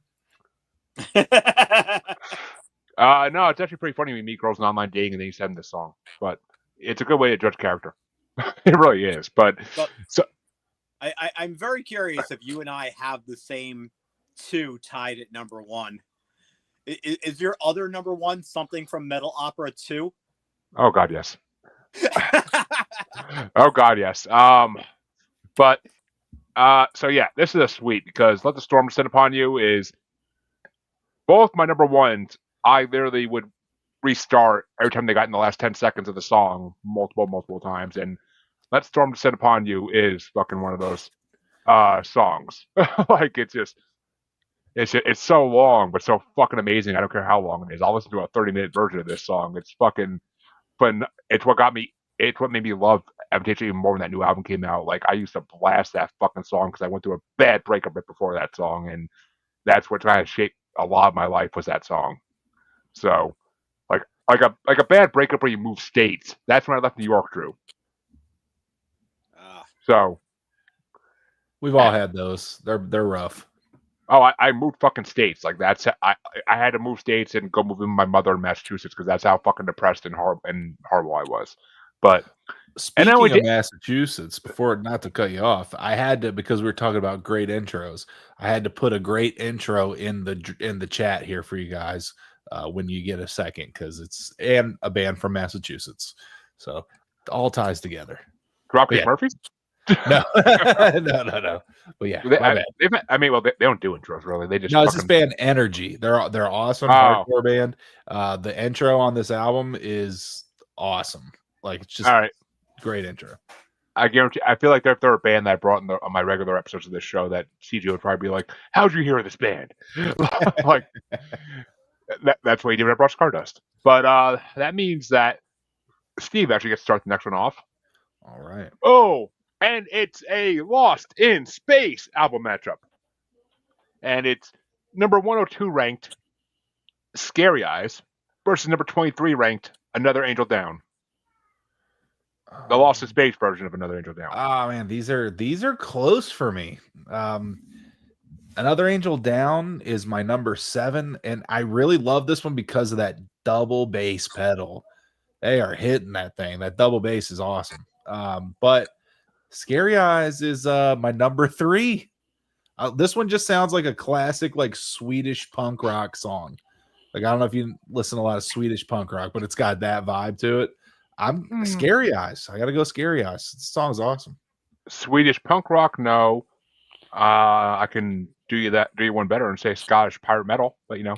No, it's actually pretty funny when you meet girls in online dating and they send this song. But it's a good way to judge character. It really is. But so I'm very curious if you and I have the same two tied at number one. Is your other number one something from Metal Opera 2? Oh God, yes. Oh God, yes. But so yeah, this is a sweet because "Let the Storm Descend Upon You" is both my number ones. I literally would restart every time they got in the last 10 seconds of the song multiple times, and "Let Storm Descend Upon You" is fucking one of those songs. Like it's so long but so fucking amazing. I don't care how long it is. I'll listen to a 30-minute version of this song. It's fucking fun. It's what made me love Avantasia even more when that new album came out. Like, I used to blast that fucking song because I went through a bad breakup right before that song, and that's what kind of shaped a lot of my life was that song. So, like a bad breakup where you move states. That's when I left New York, Drew. So we've all had those. They're rough. Oh, I moved fucking states. Like, that's I had to move states and go move in with my mother in Massachusetts because that's how fucking depressed and horrible I was. But speaking of Massachusetts, not to cut you off, I had to, because we were talking about great intros, I had to put a great intro in the chat here for you guys when you get a second, because it's a band from Massachusetts, so it all ties together. Dropkick Murphys? No, no. But yeah, they don't do intros really. They just it's this band Energy. They're awesome hardcore band. The intro on this album is awesome. Like, it's just all right. Great intro. I guarantee. I feel like if they're a band that I brought on my regular episodes of this show, that CJ would probably be like, "How'd you hear of this band?" Like that's why he did it at Brush Stardust. But that means that Steve actually gets to start the next one off. All right. Oh, and it's a Lost in Space album matchup, and it's number 102 ranked Scary Eyes versus number 23 ranked Another Angel Down. The Lost in Space version of Another Angel Down. Oh man, these are close for me. Another Angel Down is my number 7, and I really love this one because of that double bass pedal. They are hitting that thing. That double bass is awesome. But Scary Eyes is my number 3. This one just sounds like a classic, like, Swedish punk rock song. Like, I don't know if you listen to a lot of Swedish punk rock, but it's got that vibe to it. I'm Scary Eyes. I gotta go Scary Eyes. This song's awesome. Swedish punk rock, no. I can do you one better and say Scottish pirate metal, but you know.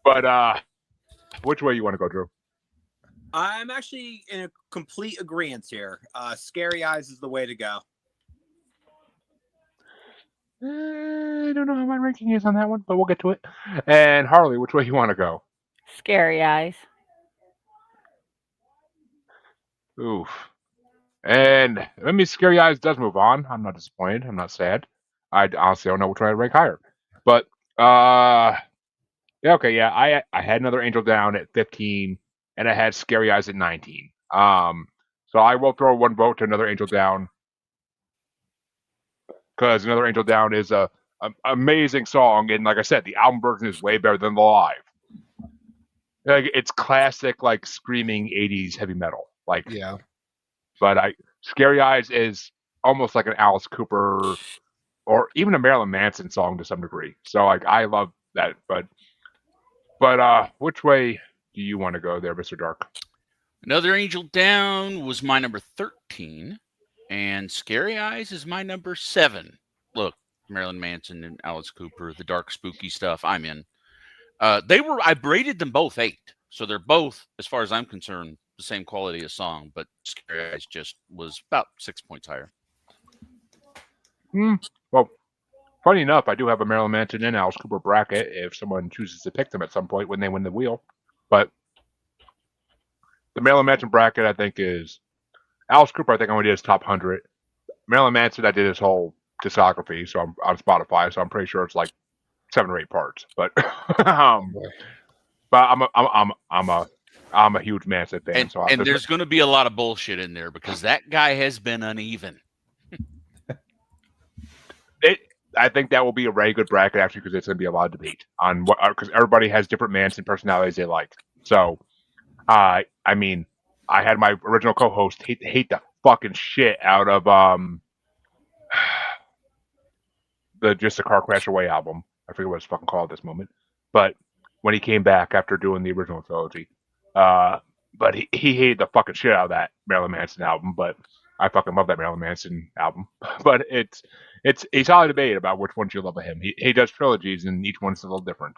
But which way you want to go, Drew? I'm actually in a complete agreement here. Scary Eyes is the way to go. I don't know how my ranking is on that one, but we'll get to it. And Harley, which way you want to go? Scary Eyes. Oof. And I mean, Scary Eyes does move on. I'm not disappointed. I'm not sad. I honestly don't know which one I'd rank higher. But yeah, okay, yeah. I had Another Angel Down at 15, and I had Scary Eyes at 19. So I will throw one vote to Another Angel Down, because Another Angel Down is a amazing song, and like I said, the album version is way better than the live. Like, it's classic, like, screaming 80s heavy metal. Like, yeah. But Scary Eyes is almost like an Alice Cooper or even a Marilyn Manson song to some degree. So, like, I love that. But which way do you want to go there, Mr. Dark? Another Angel Down was my number 13, and Scary Eyes is my number 7. Look, Marilyn Manson and Alice Cooper, the dark, spooky stuff, I'm in. I rated them both 8, so they're both, as far as I'm concerned, the same quality of song, but Scary Eyes just was about 6 points higher. Well, funny enough, I do have a Marilyn Manson and Alice Cooper bracket if someone chooses to pick them at some point when they win the wheel. But the Marilyn Manson bracket, I think, is Alice Cooper. I think I'm going to do his top 100. Marilyn Manson, I did his whole discography, so I'm on Spotify, so I'm pretty sure it's like 7 or 8 parts. But but I'm a huge Manson fan. And, So and there's going to be a lot of bullshit in there because that guy has been uneven. I think that will be a very good bracket actually because it's going to be a lot of debate on what because everybody has different Manson personalities they like. So, I mean, I had my original co-host hate the fucking shit out of the Just a Car Crash Away album. I forget what it's fucking called at this moment. But when he came back after doing the original trilogy, but he hated the fucking shit out of that Marilyn Manson album. But I fucking love that Marilyn Manson album. But it's a solid debate about which ones you love of him. He does trilogies and each one's a little different,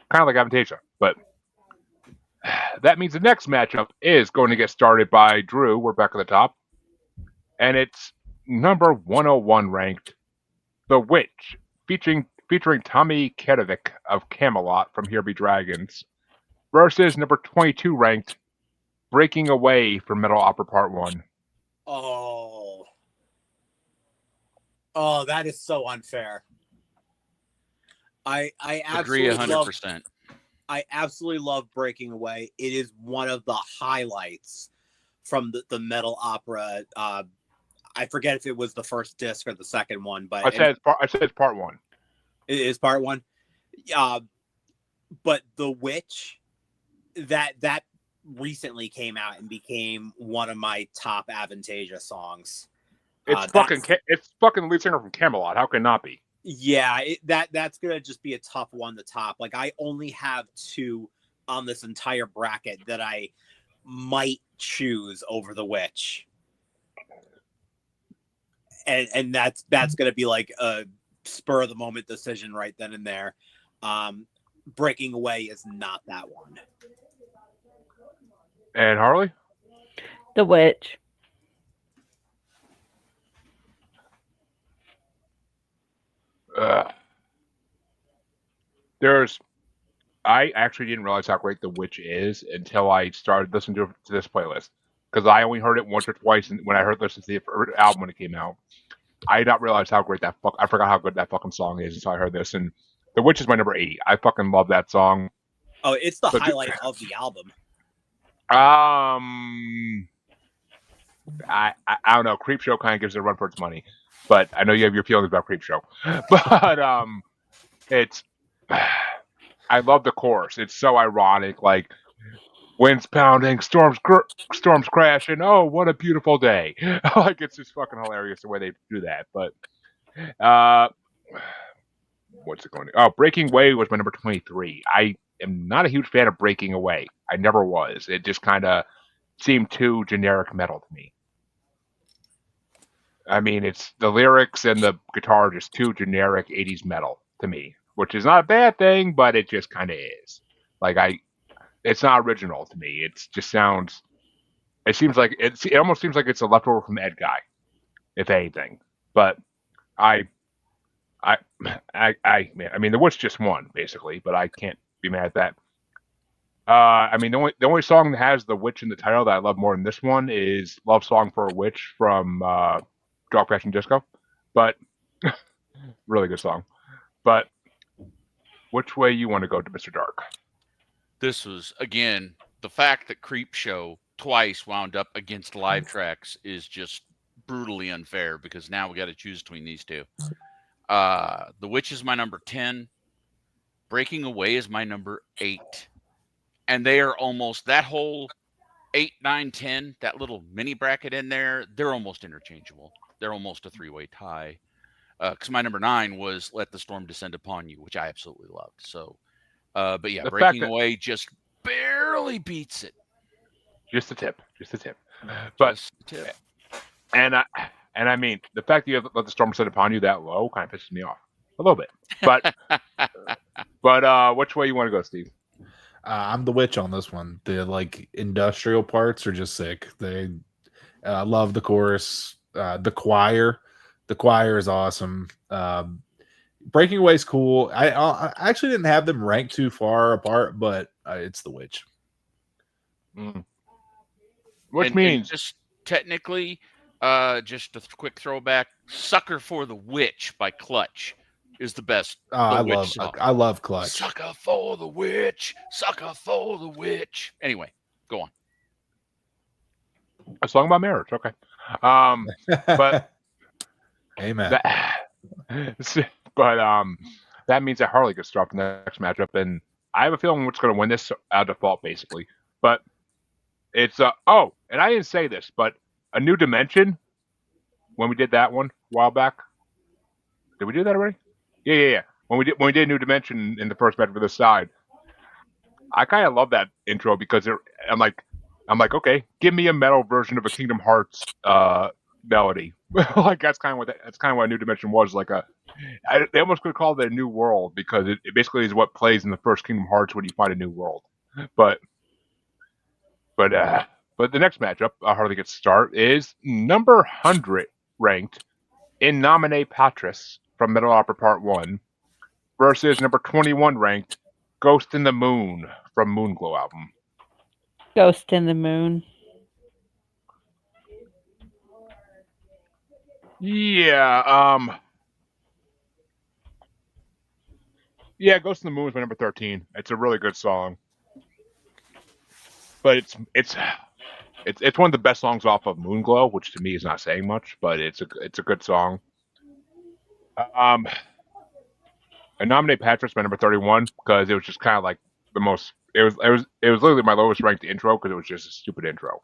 kind of like Avantasia. But that means the next matchup is going to get started by Drew. We're back at the top, and it's number 101 ranked The Witch, featuring Tommy Kedovic of Camelot from Here Be Dragons, versus number 22 ranked Breaking Away from Metal Opera Part 1. Oh, that is so unfair. I agree absolutely 100%. I absolutely love Breaking Away. It is one of the highlights from the metal opera. I forget if it was the first disc or the second one, but I said it's part 1. It is part 1. But The Witch, that recently came out and became one of my top Avantasia songs. It's fucking the lead singer from Camelot. How can it not be? Yeah, that's gonna just be a tough one to top. Like I only have 2 on this entire bracket that I might choose over The Witch, and that's gonna be like a spur of the moment decision right then and there. Breaking Away is not that one. And Harley? The Witch. I actually didn't realize how great The Witch is until I started listening to this playlist because I only heard it once or twice when I listened to the album when it came out. I did not realize how great I forgot how good that fucking song is until I heard this. And The Witch is my number 8. I fucking love that song. Oh, it's the highlight of the album. I don't know. Creepshow kind of gives it a run for its money, but I know you have your feelings about Creepshow. But it's I love the chorus. It's so ironic, like winds pounding, storms crashing. Oh, what a beautiful day! Like it's just fucking hilarious the way they do that. But what's it going to? Oh, Breaking Away was my number 23. I am not a huge fan of Breaking Away. I never was. It just kind of seemed too generic metal to me. I mean, it's the lyrics and the guitar are just too generic 80s metal to me, which is not a bad thing, but it just kind of is. Like it's not original to me. It just sounds. It seems like it almost seems like it's a leftover from Ed Guy, if anything. But I mean, The Witch just won basically, but I can't be mad at that. I mean, the only song that has The Witch in the title that I love more than this one is "Love Song for a Witch" from Dog Fashion Disco, but really good song. But which way you want to go to, Mr. Dark? This was, again, the fact that Creepshow twice wound up against Live Tracks is just brutally unfair because now we got to choose between these two. The Witch is my number 10. Breaking Away is my number 8. And they are almost, that whole 8, 9, 10, that little mini bracket in there, they're almost interchangeable. They're almost a 3-way tie. Because my number 9 was Let the Storm Descend Upon You, which I absolutely loved. So, but yeah, Breaking Away just barely beats it. Just a tip. But just a tip. And I mean, the fact that you Let the Storm Descend Upon You that low kind of pisses me off a little bit. But which way you want to go, Steve? I'm the Witch on this one. The industrial parts are just sick. I love the chorus. The choir is awesome. Breaking Away is cool. I actually didn't have them ranked too far apart, but it's the Witch. Which means just technically Just a quick throwback. "Sucker for the Witch" by Clutch is the best. I Witch song. love Clutch. Sucker for the witch. Sucker for the witch. Anyway, go on. A song about marriage. Okay. But Amen. That means that Harley gets dropped in the next matchup, and I have a feeling what's going to win this out of default, basically. But it's and I didn't say this, but A New Dimension, when we did that one a while back. Did we do that already? Yeah. When we did A New Dimension in the first match for this side, I kind of love that intro because I'm like, okay, give me a metal version of a Kingdom Hearts melody. Like that's kind of what A New Dimension was. Like they almost could call it a new world because it basically is what plays in the first Kingdom Hearts when you find a new world. But the next matchup, Harley gets start, is number 100 ranked In Nomine Patris from Metal Opera Part 1 versus number 21 ranked Ghost in the Moon from Moonglow album. Ghost in the Moon. Yeah, Ghost in the Moon is my number 13. It's a really good song. But it's one of the best songs off of Moonglow, which to me is not saying much, but it's a good song. I nominate Patris my number 31 because it was just kind of like the most. It was literally my lowest ranked intro because it was just a stupid intro,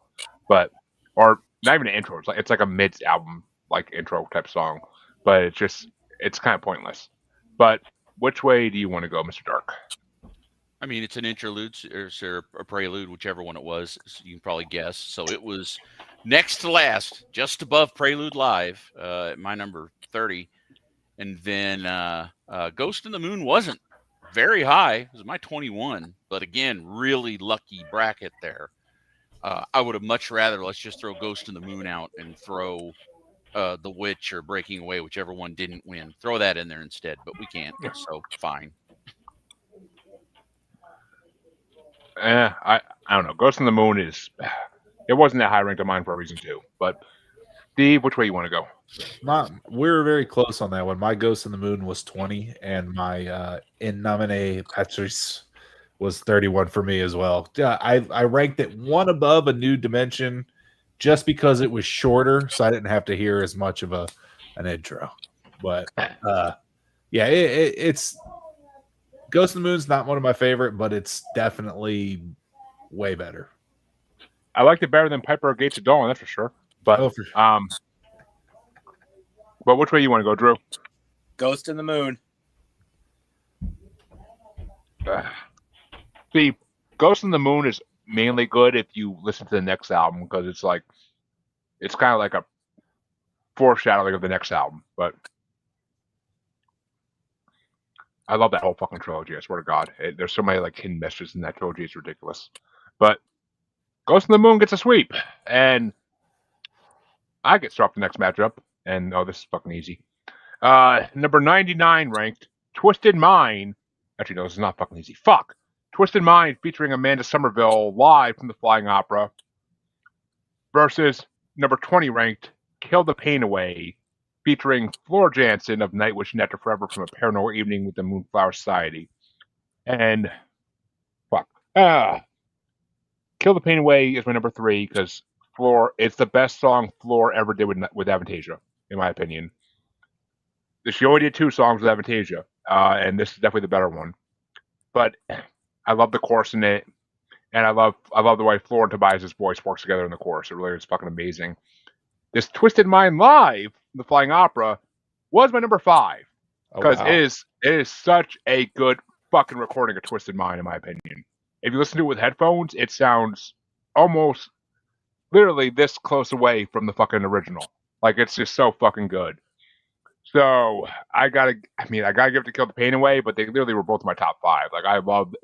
or not even an intro. It's like a mid album like intro type song, but it's kind of pointless. But which way do you want to go, Mr. Dark? I mean, it's an interlude or a prelude, whichever one it was. So you can probably guess. So it was next to last, just above Prelude Live, at my number 30. And then Ghost in the Moon wasn't very high. It was my 21. But again, really lucky bracket there. I would have much rather, let's just throw Ghost in the Moon out and throw The Witch or Breaking Away, whichever one didn't win. Throw that in there instead, but we can't. So fine. I don't know. Ghost in the Moon it wasn't that high ranked of mine for a reason too. But Steve, which way you want to go? We're very close on that one. My Ghost in the Moon was 20, and my In Nomine Patris was 31 for me as well. Yeah, I ranked it one above A New Dimension just because it was shorter, so I didn't have to hear as much of an intro. But it's Ghost in the Moon's not one of my favorite, but it's definitely way better. I liked it better than Piper of Gates of Dawn, that's for sure. But but which way you want to go, Drew? Ghost in the Moon. See, Ghost in the Moon is mainly good if you listen to the next album because it's kind of like a foreshadowing of the next album. But I love that whole fucking trilogy. I swear to God, there's so many like hidden messages in that trilogy. It's ridiculous. But Ghost in the Moon gets a sweep, and I get dropped the next matchup. And this is fucking easy. Number 99 ranked Twisted Mind. Actually, no, this is not fucking easy. Fuck. Twisted Mind featuring Amanda Somerville live from the Flying Opera versus number 20 ranked Kill the Pain Away featuring Floor Jansen of Nightwish and After Forever from A Paranormal Evening with the Moonflower Society. And fuck. Kill the Pain Away is my number 3 because Floor, it's the best song Floor ever did with Avantasia, in my opinion. She only did 2 songs with Avantasia, and this is definitely the better one. But I love the chorus in it, and I love the way Floor and Tobias' voice works together in the chorus. It really is fucking amazing. This Twisted Mind live, the Flying Opera, was my number 5 because it is such a good fucking recording of Twisted Mind, in my opinion. If you listen to it with headphones, it sounds almost literally this close away from the fucking original. Like it's just so fucking good. So I gotta give it to Kill the Pain Away, but they literally were both my top 5. Like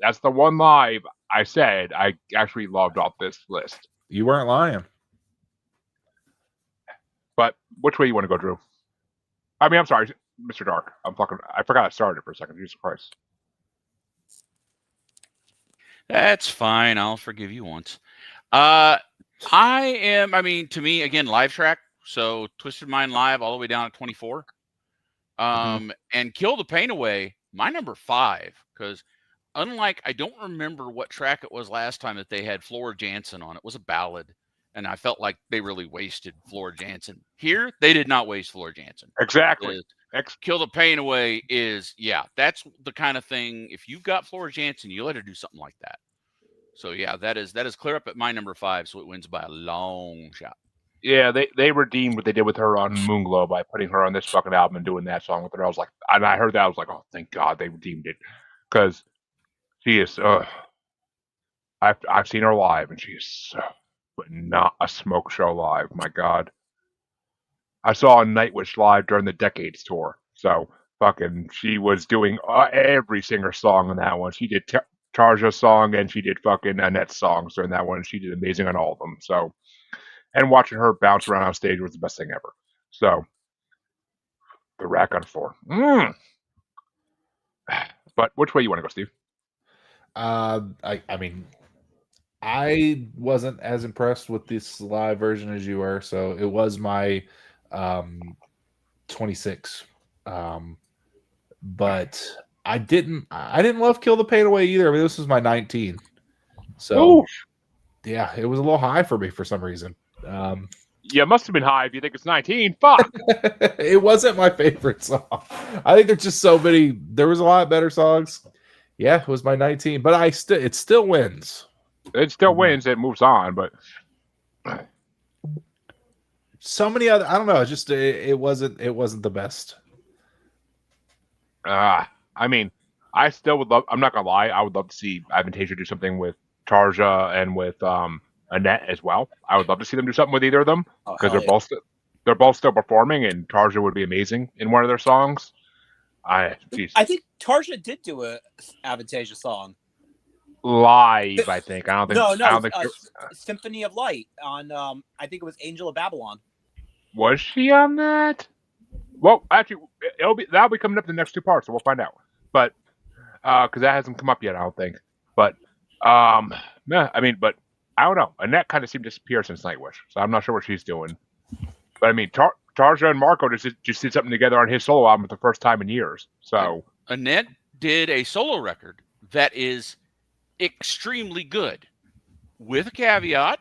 that's the one live I said I actually loved off this list. You weren't lying. But which way you want to go, Drew? I mean, I'm sorry, Mr. Dark. I forgot I started for a second. Jesus Christ. That's fine. I'll forgive you once. To me, again, live track, So Twisted Mind live all the way down at 24. And Kill the Pain Away, my number 5, because unlike, I don't remember what track it was last time that they had Flora Jansen on. It was a ballad, and I felt like they really wasted Flora Jansen. Here, they did not waste Flora Jansen. Exactly. Kill the Pain Away is, yeah, that's the kind of thing. If you've got Flora Jansen, you let her do something like that. So yeah, that is clear up at my number 5, so it wins by a long shot. Yeah, they redeemed what they did with her on Moonglow by putting her on this fucking album and doing that song with her. I was like, and I heard that, I was like, oh, thank God they redeemed it, because she is. I've seen her live, and she is but not a smoke show live. My God, I saw Nightwish live during the Decades tour, so fucking she was doing every singer song on that one. She did Tarja's song, and she did fucking Annette's songs during that one. She did amazing on all of them. So. And watching her bounce around on stage was the best thing ever. So, the rack on 4. But which way you want to go, Steve? I mean, I wasn't as impressed with this live version as you were, so it was my 26. But I didn't love Kill the Pain Away either. I mean, this was my 19. So, Oof. Yeah, it was a little high for me for some reason. Yeah, it must have been high if you think it's 19. Fuck. It wasn't my favorite song. I think there's just so many. There was a lot better songs. Yeah, it was my 19, but it still wins. It still wins. It moves on, but so many other. I don't know. Just it wasn't the best. I mean, I still would love. I'm not gonna lie. I would love to see Avantasia do something with Tarja and with Annette as well. I would love to see them do something with either of them, because they're both still performing, and Tarja would be amazing in one of their songs. I think Tarja did do a Avantasia song live. I think. I don't think. No. I don't think Symphony of Light on. I think it was Angel of Babylon. Was she on that? Well, actually, that'll be coming up in the next 2 parts, so we'll find out. But because that hasn't come up yet, I don't think. But yeah, I mean, but I don't know. Annette kind of seemed to disappear since Nightwish, so I'm not sure what she's doing. But I mean, Tarja and Marco just did something together on his solo album for the first time in years. So Annette did a solo record that is extremely good, with a caveat.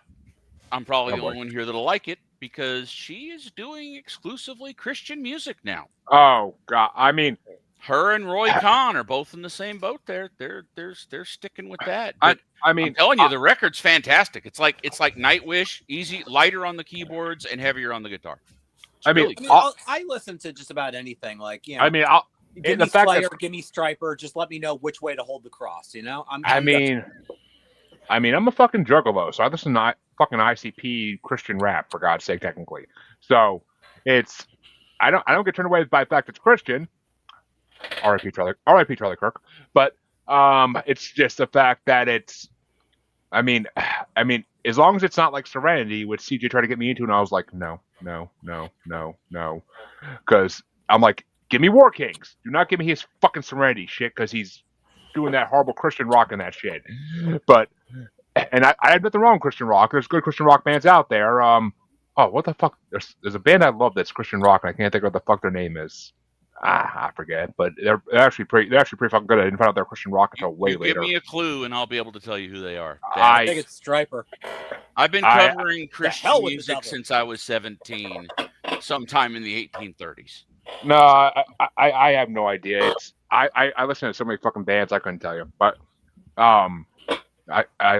I'm probably the only one here that'll like it, because she is doing exclusively Christian music now. Oh God, I mean, her and Roy Khan are both in the same boat. They're sticking with that. But I mean, I'm telling you, the record's fantastic. It's like Nightwish, easy, lighter on the keyboards and heavier on the guitar. I listen to just about anything. Like, you know, I mean, give me Slayer, give me Stryper. Just let me know which way to hold the cross. You know, I'm a fucking juggalo, so I listen to fucking ICP Christian rap, for God's sake, technically. So it's I don't get turned away by the fact it's Christian. R.I.P. Charlie Kirk. But it's just the fact that it's. I mean, as long as it's not like Serenity, which CJ tried to get me into, and I was like, no, because I'm like, give me War Kings. Do not give me his fucking Serenity shit, because he's doing that horrible Christian rock and that shit. But and I have nothing wrong with Christian rock. There's good Christian rock bands out there. What the fuck? There's a band I love that's Christian rock, and I can't think of what the fuck their name is. I forget, but they're actually pretty fucking good. I didn't find out they're Christian rock until way later. Give me a clue, and I'll be able to tell you who they are. I think it's Stryper. I've been covering Christian music since I was 17, sometime in the 1830s. No, I have no idea. I listen to so many fucking bands I couldn't tell you, but I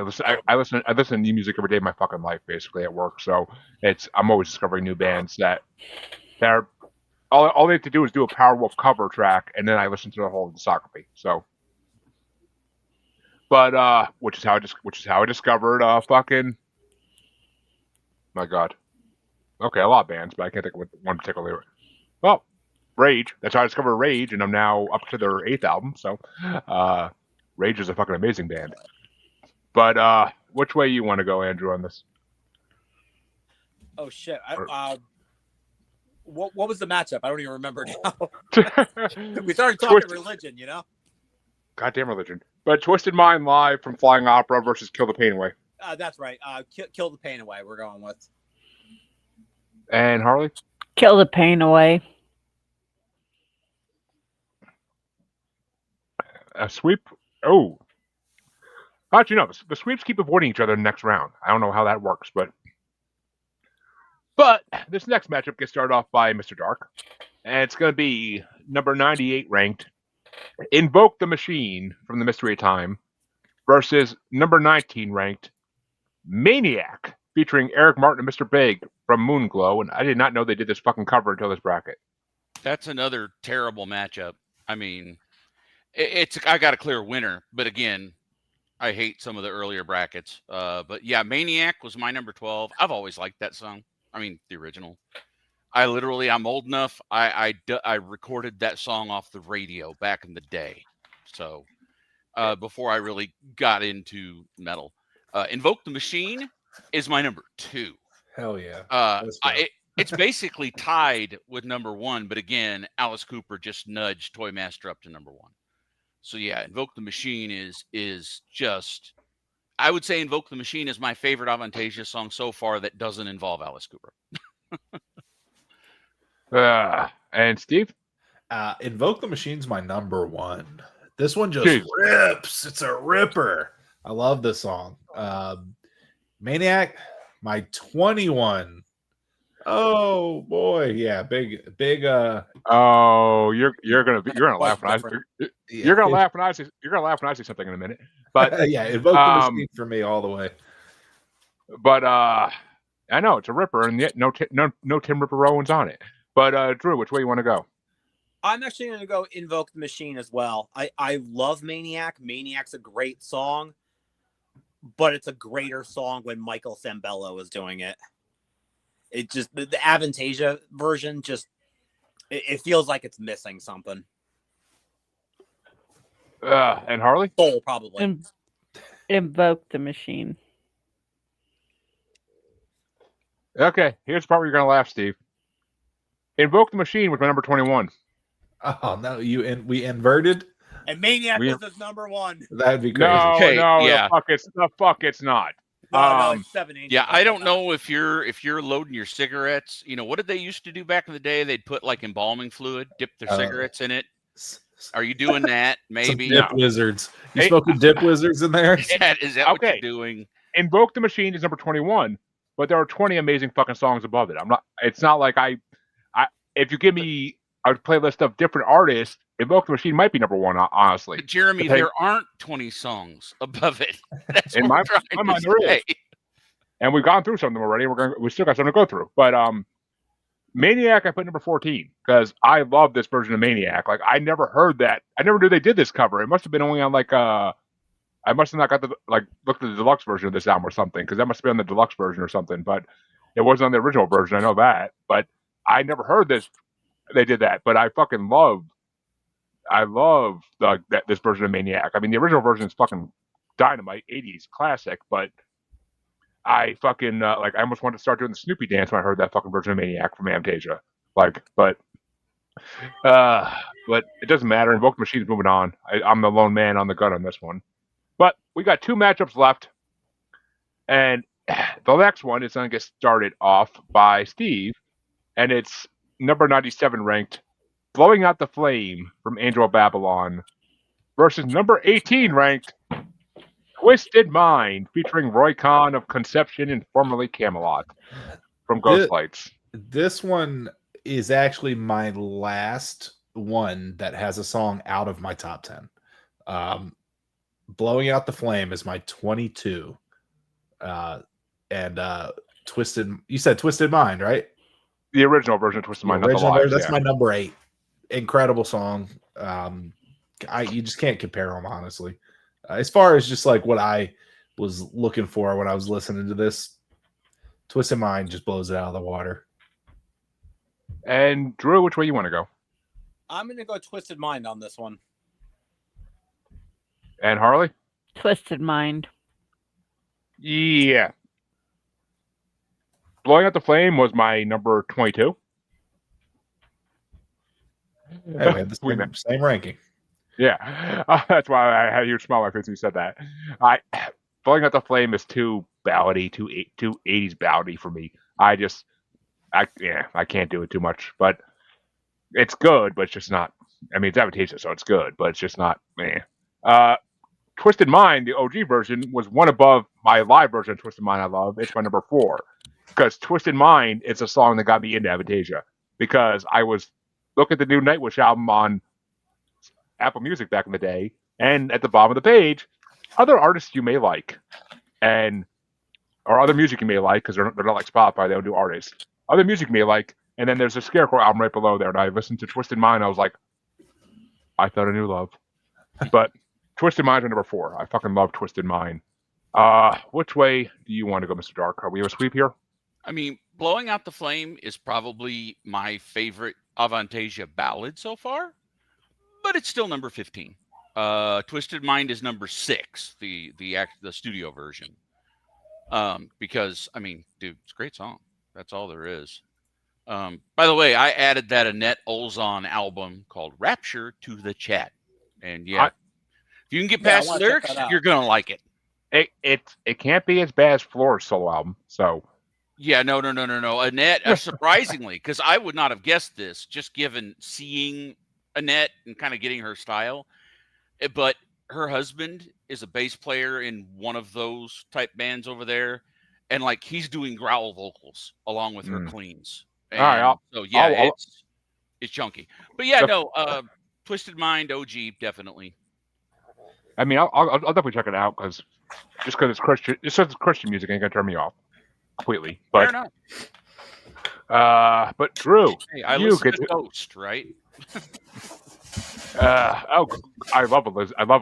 listen to new music every day of my fucking life, basically at work. So I'm always discovering new bands that are. All they have to do is do a Powerwolf cover track, and then I listen to the whole discography. So, but which is how I discovered fucking. My God. Okay, a lot of bands, but I can't think of one particular. Well, Rage. That's how I discovered Rage, and I'm now up to their 8th album. So, Rage is a fucking amazing band. But which way you want to go, Andrew, on this? Oh shit! What was the matchup? I don't even remember now. We started talking religion, you know. Goddamn religion! But Twisted Mind live from Flying Opera versus Kill the Pain Away. That's right. Kill the Pain Away. We're going with. And Harley? Kill the pain away. A sweep? Oh. Actually, no. The sweeps keep avoiding each other in the next round. I don't know how that works, but this next matchup gets started off by Mr. Dark. And it's going to be number 98 ranked Invoke the Machine from the Mystery of Time versus number 19 ranked Maniac featuring Eric Martin and Mr. Big from Moonglow. And I did not know they did this fucking cover until this bracket. That's another terrible matchup. I mean, I got a clear winner, but again, I hate some of the earlier brackets. But yeah, Maniac was my number 12. I've always liked that song. I mean, the original. I'm old enough. I recorded that song off the radio back in the day. So before I really got into metal, Invoke the Machine is my number 2. Hell yeah. It's basically tied with number 1, but again, Alice Cooper just nudged Toymaster up to number 1. So yeah, Invoke the Machine is just, I would say Invoke the Machine is my favorite Avantasia song so far that doesn't involve Alice Cooper. And Steve? Invoke the Machine's my number 1. This one just rips. It's a ripper. I love this song. Maniac, my 21. Oh boy, yeah, big. Oh, you're gonna laugh when you're gonna laugh when I say something in a minute. But yeah, Invoke the Machine for me all the way. But I know it's a ripper, and yet no Tim Ripper Owens on it. But Drew, which way you want to go? I'm actually going to go Invoke the Machine as well. I love Maniac. Maniac's a great song, but it's a greater song when Michael Sembello is doing it. It just, the Avantasia version just, it feels like it's missing something. And Harley? Soul, probably. Invoke the Machine. Okay, here's the part where you're going to laugh, Steve. Invoke the Machine was my number 21. Oh, no, we inverted? And Maniac was his number 1. That'd be crazy. No, Okay, no, yeah. the fuck it's not. No, it's 780. Yeah, I don't know if you're loading your cigarettes. You know, what did they used to do back in the day? They'd put like embalming fluid, dip their cigarettes in it. Are you doing that? Maybe. Some dip wizards. You smoking dip wizards in there? Is that what you're doing? Invoke the Machine is number 21, but there are 20 amazing fucking songs above it. It's not like if you give me a playlist of different artists, Invoke the Machine might be number 1, honestly. But Jeremy, there aren't 20 songs above it. That's in my mind, there is. And we've gone through some of them already. We still got some to go through. But Maniac, I put number 14 because I love this version of Maniac. Like, I never heard that. I never knew they did this cover. It must have been only on I must have not got looked at the deluxe version of this album or something, because that must be on the deluxe version or something. But it wasn't on the original version. I know that. But I never heard this. They did that. But I fucking love this version of Maniac. I mean, the original version is fucking dynamite, 80s classic, but I fucking I almost wanted to start doing the Snoopy dance when I heard that fucking version of Maniac from Avantasia. But it doesn't matter. Invoke the Machine's moving on. I'm the lone man on the gun on this one. But we got 2 matchups left, and the next one is going to get started off by Steve, and it's number 97 ranked Blowing Out the Flame from Angel of Babylon versus number 18 ranked Twisted Mind featuring Roy Khan of Conception and formerly Camelot from Ghostlights. This one is actually my last one that has a song out of my top 10. Blowing Out the Flame is my 22. And Twisted, you said Twisted Mind, right? The original version of Twisted Mind. That's my number 8. Incredible song. You just can't compare them, honestly. As far as just like what I was looking for when I was listening to this, Twisted Mind just blows it out of the water. And Drew, which way you want to go? I'm going to go Twisted Mind on this one. And Harley? Twisted Mind. Yeah. Blowing Out the Flame was my number 22. Hey, we had the same ranking. Yeah. That's why I had a huge smile on my face when you said that. Blowing Out the Flame is too ballady, too 80s ballady for me. I can't do it too much, but it's good, but it's just not. I mean, it's Avantasia, so it's good, but it's just not. Twisted Mind, the OG version, was one above my live version of Twisted Mind I love. It's my number 4. Because Twisted Mind is a song that got me into Avantasia. Because I was looking at the new Nightwish album on Apple Music back in the day, and at the bottom of the page, other artists you may like, or other music you may like, because they're not like Spotify, they don't do artists. Other music you may like, and then there's a Scarecrow album right below there, and I listened to Twisted Mind, I was like, I found a new love. But Twisted Mind's number 4. I fucking love Twisted Mind. Which way do you want to go, Mr. Dark? Are we a sweep here? I mean, Blowing Out the Flame is probably my favorite Avantasia ballad so far, but it's still number 15. Twisted Mind is number 6, the studio version. Because I mean, dude, it's a great song. That's all there is. By the way, I added that Annette Olzon album called Rapture to the chat, and if you can get past the lyrics, you're gonna like it. It can't be as bad as Floor's solo album. So yeah, no. Annette, surprisingly, because I would not have guessed this, just given seeing Annette and kind of getting her style. But her husband is a bass player in one of those type bands over there, and like he's doing growl vocals along with her cleans. And all right, it's chunky. But yeah, Twisted Mind OG definitely. I mean, I'll definitely check it out because it's Christian. It's just Christian music ain't gonna turn me off completely. But fair enough. But Drew, hey, I listen to Ghost, right? I love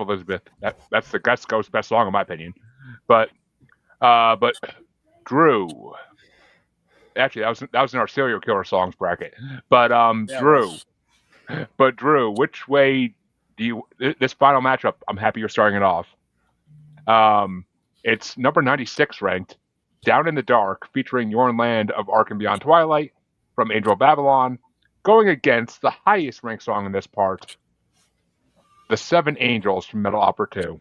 Elizabeth. That's the Ghost best song in my opinion. But Drew, actually that was in our serial killer songs bracket. But Drew, which way do you this final matchup? I'm happy you're starting it off. It's number 96 ranked, Down in the Dark, featuring Yorn Land of Ark and Beyond Twilight from Angel of Babylon, going against the highest ranked song in this part, The Seven Angels from Metal Opera 2.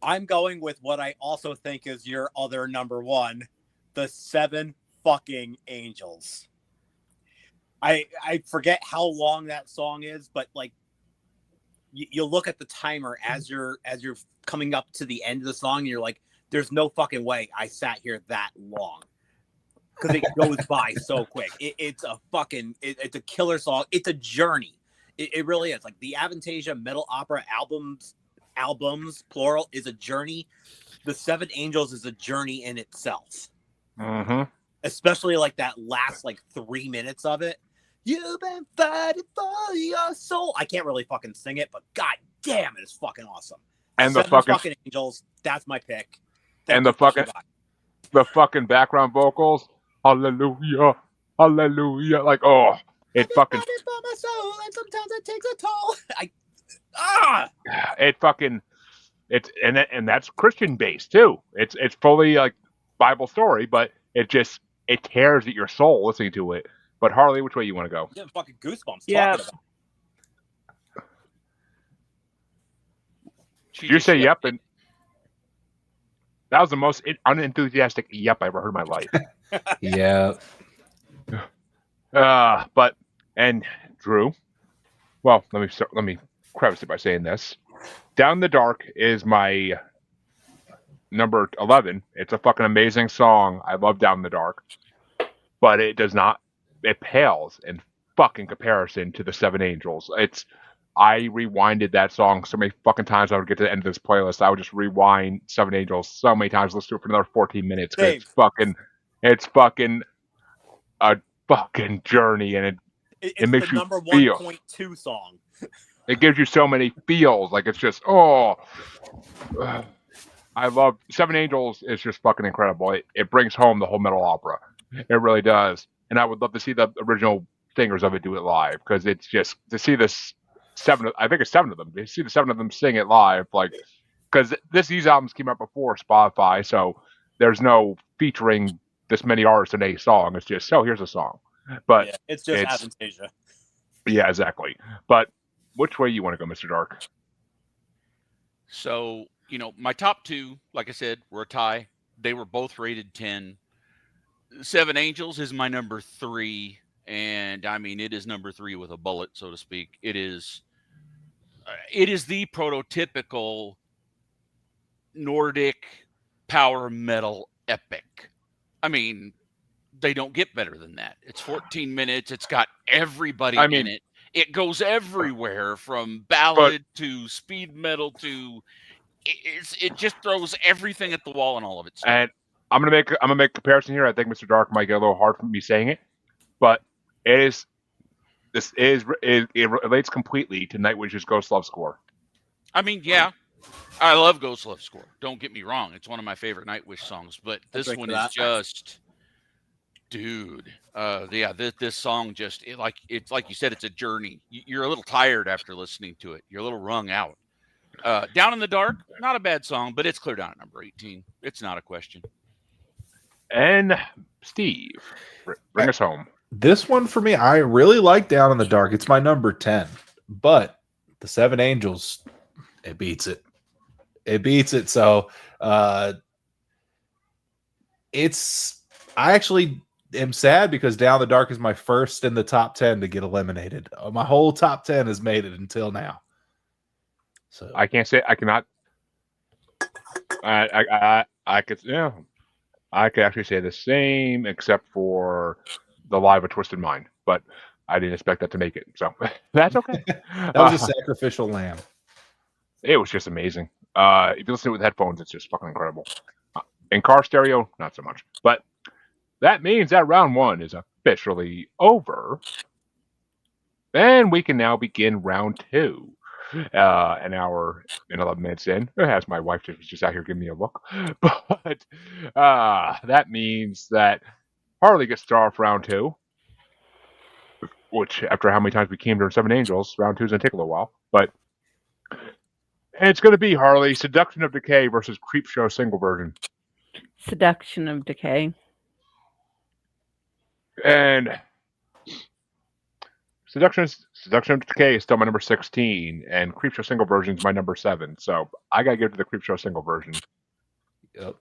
I'm going with what I also think is your other number 1, The Seven Fucking Angels. I forget how long that song is, but like you look at the timer as you're coming up to the end of the song, and you're like, there's no fucking way I sat here that long. Because it goes by so quick. It's a killer song. It's a journey. It really is. Like the Avantasia Metal Opera albums, plural, is a journey. The Seven Angels is a journey in itself. Mm-hmm. Especially like that last 3 minutes of it. You've been fighting for your soul. I can't really fucking sing it, but god damn, it is fucking awesome. And Seven the fucking Angels, that's my pick. And the fucking background vocals, hallelujah, hallelujah, like it fucking. For my soul, and sometimes it takes a toll. And that's Christian based too. It's fully like Bible story, but it tears at your soul listening to it. But Harley, which way you want to go? I'm getting fucking goosebumps talking about it. You say yep, and that was the most unenthusiastic yep I ever heard in my life. Yeah. And Drew, well, let me preface it by saying this. Down in the Dark is my number 11. It's a fucking amazing song. I love Down in the Dark. But it pales in fucking comparison to the Seven Angels. I rewinded that song so many fucking times I would get to the end of this playlist. I would just rewind Seven Angels so many times, listen to it for another 14 minutes. It's fucking a fucking journey, and it makes the you number feel. 1.2 song. It gives you so many feels. Like it's just I love Seven Angels. Is just fucking incredible. It brings home the whole metal opera. It really does. And I would love to see the original singers of it do it live, because it's just to see this I think it's 7 of them. To see the 7 of them sing it live, because these albums came out before Spotify, so there's no featuring this many artists in a song. It's just here's a song. But yeah, it's just Avantasia. Yeah, exactly. But which way you want to go, Mr. Dark? So my top 2, like I said, were a tie. They were both rated 10. Seven Angels is my number 3, and I mean it is number 3 with a bullet, so to speak. It is the prototypical Nordic power metal epic. I mean, they don't get better than that. It's 14 minutes. It's got everybody in it. It goes everywhere from ballad to speed metal to it just throws everything at the wall and all of it. And I'm gonna make a comparison here. I think Mr. Dark might get a little hard for me saying it, but it relates completely to Nightwish's Ghost Love score. I mean, yeah, I love Ghost Love score. Don't get me wrong; it's one of my favorite Nightwish songs. But this one is just, dude. This song just it's like you said, it's a journey. You're a little tired after listening to it. You're a little wrung out. Down in the Dark, not a bad song, but it's clear down at number 18. It's not a question. And Steve, bring us home. This one for me, I really like Down in the Dark. It's my number 10, but the Seven Angels, it beats it. It beats it. So I actually am sad because Down in the Dark is my first in the top 10 to get eliminated. My whole top 10 has made it until now. So I can't say I cannot. I could I could actually say the same except for the live of Twisted Mind, but I didn't expect that to make it, so that's okay. That was a sacrificial lamb. It was just amazing. If you listen to it with headphones, it's just fucking incredible. In car stereo, not so much. But that means that round 1 is officially over, and we can now begin round 2. An hour and 11 minutes in, as my wife was just out here giving me a look. But that means that Harley gets to start off round 2, which, after how many times we came during Seven Angels, round 2 is going to take a little while. But it's going to be Harley, Seduction of Decay versus Creepshow single version. Seduction of Decay. And Seduction of Decay is still my number 16, and Creepshow single version is my number 7. So I gotta give it to the Creepshow single version. Yep.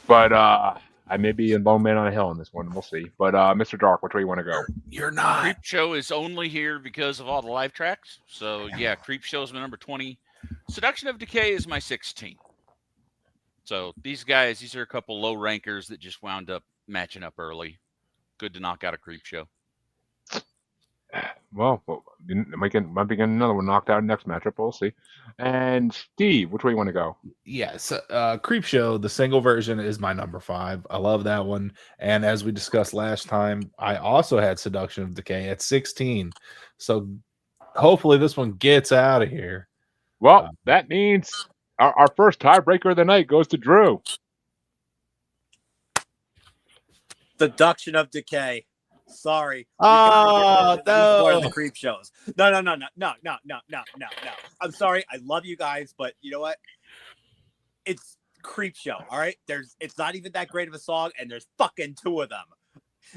But I may be in Lone Man on a Hill in this one. We'll see. But Mr. Dark, which way you want to go? You're not. Creepshow is only here because of all the live tracks. So yeah, Creepshow is my number 20. Seduction of Decay is my 16. So these are a couple low rankers that just wound up matching up early. Good to knock out a Creepshow. Well, might be getting another one knocked out in the next matchup. We'll see. And Steve, which way you want to go? Yes, Creepshow, the single version, is my number 5. I love that one. And as we discussed last time, I also had Seduction of Decay at 16. So hopefully this one gets out of here. Well, that means our first tiebreaker of the night goes to Drew. Seduction of Decay. Sorry. Oh, no. More of the creep shows. No. I'm sorry. I love you guys, but you know what? It's Creep Show. All right. It's not even that great of a song, and there's fucking 2 of them.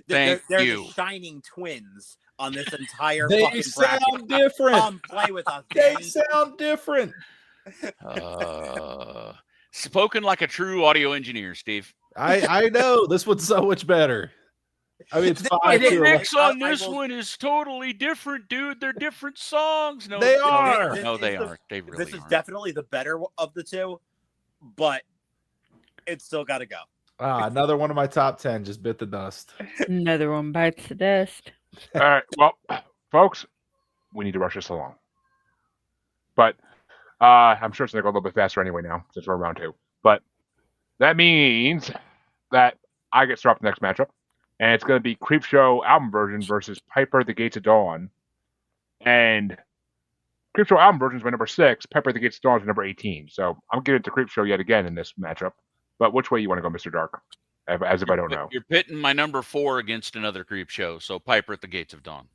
They're the shining twins on this entire fucking bracket. They sound different. Come play with us. They sound different. Spoken like a true audio engineer, Steve. I know. This one's so much better. I mean, it's 5. The mix on this one is totally different, dude. They're different songs. No, they are. No, they aren't. They really This is definitely the better of the 2, but it's still got to go. Another one of my top 10 just bit the dust. Another one bites the dust. All right. Well, folks, we need to rush this along. But I'm sure it's going to go a little bit faster anyway now, since we're round 2. But that means that I get to start off the next matchup. And it's going to be Creepshow album version versus Piper at the Gates of Dawn. And Creepshow album version is my number 6. Piper at the Gates of Dawn is my number 18. So I'm getting to Creepshow yet again in this matchup. But which way you want to go, Mr. Dark? As if I don't know. You're pitting my number 4 against another Creepshow. So Piper at the Gates of Dawn.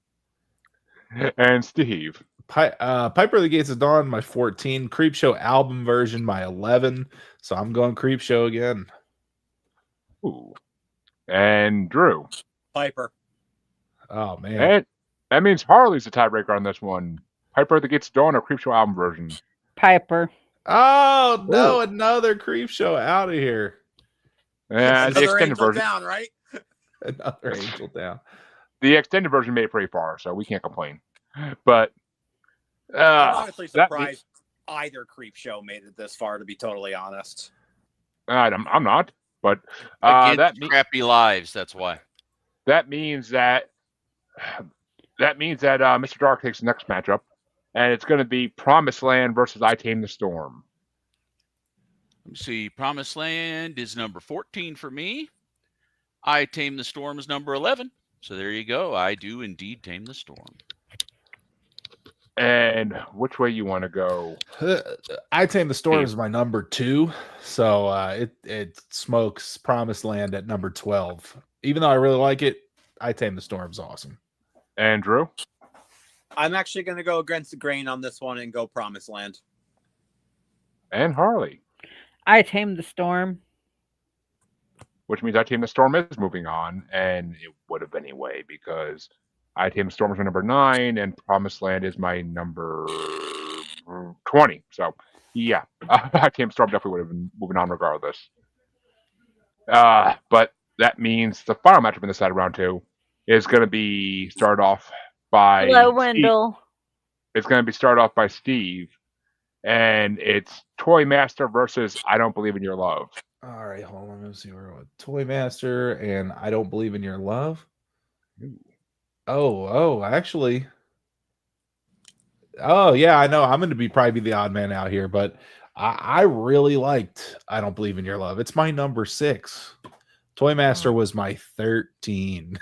And Steve. Piper at the Gates of Dawn, my 14. Creepshow album version, my 11. So I'm going Creepshow again. Ooh. And Drew. Piper. Oh, man. And that means Harley's the tiebreaker on this one. Piper at the Gates of Dawn or Creepshow album version? Piper. Oh, no, another Creepshow out of here. The Another extended angel version, down, right? Another angel down. the extended version made it pretty far, so we can't complain. But I'm honestly that surprised either creep show made it this far, to be totally honest. I'm not. But Against crappy lives, that's why. that means that Mr. Dark takes the next matchup, and it's going to be Promised Land versus I Tame the Storm. Let me see. Promised Land is number 14 for me. I Tame the Storm is number 11. So there you go. I do indeed tame the storm. And which way you want to go? I Tame the Storm is my number 2. So it smokes Promised Land at number 12. Even though I really like it, I Tame the Storm's awesome. And Drew? I'm actually going to go against the grain on this one and go Promised Land. And Harley? I Tame the Storm. Which means I Tame the Storm is moving on, and it would have anyway, because I Tame the Storm is my number 9, and Promised Land is my number 20. So, yeah, I Tame the Storm definitely would have been moving on regardless. But that means the final matchup in this side of round 2 is going to be started off by Hello, Steve. Wendell. It's going to be started off by Steve, and it's Toy Master versus I Don't Believe in Your Love. All right, hold on. Let me see where we're at. Toy Master and I Don't Believe in Your Love. Actually. Oh, yeah, I know. I'm going to probably be the odd man out here, but I really liked I Don't Believe in Your Love. It's my number 6. Toy Master was my 13.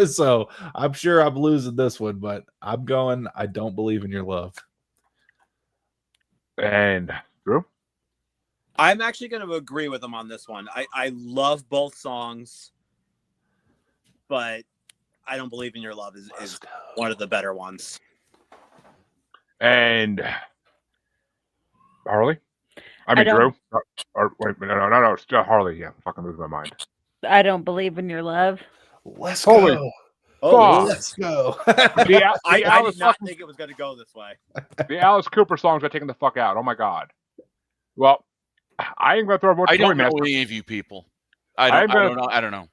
So I'm sure I'm losing this one, but I'm going I Don't Believe in Your Love. And Drew? I'm actually going to agree with him on this one. I love both songs, but I Don't Believe in Your Love is one of the better ones. And Harley? Drew? Or wait, no. It's Harley. Yeah, fucking losing my mind. I Don't Believe in Your Love. Let's Holy go. fuck. Let's go. I did not think it was going to go this way. The Alice Cooper songs are taking the fuck out. Oh my god. Well, I ain't gonna throw a vote to I Toy don't know Master. any of you people. I don't know.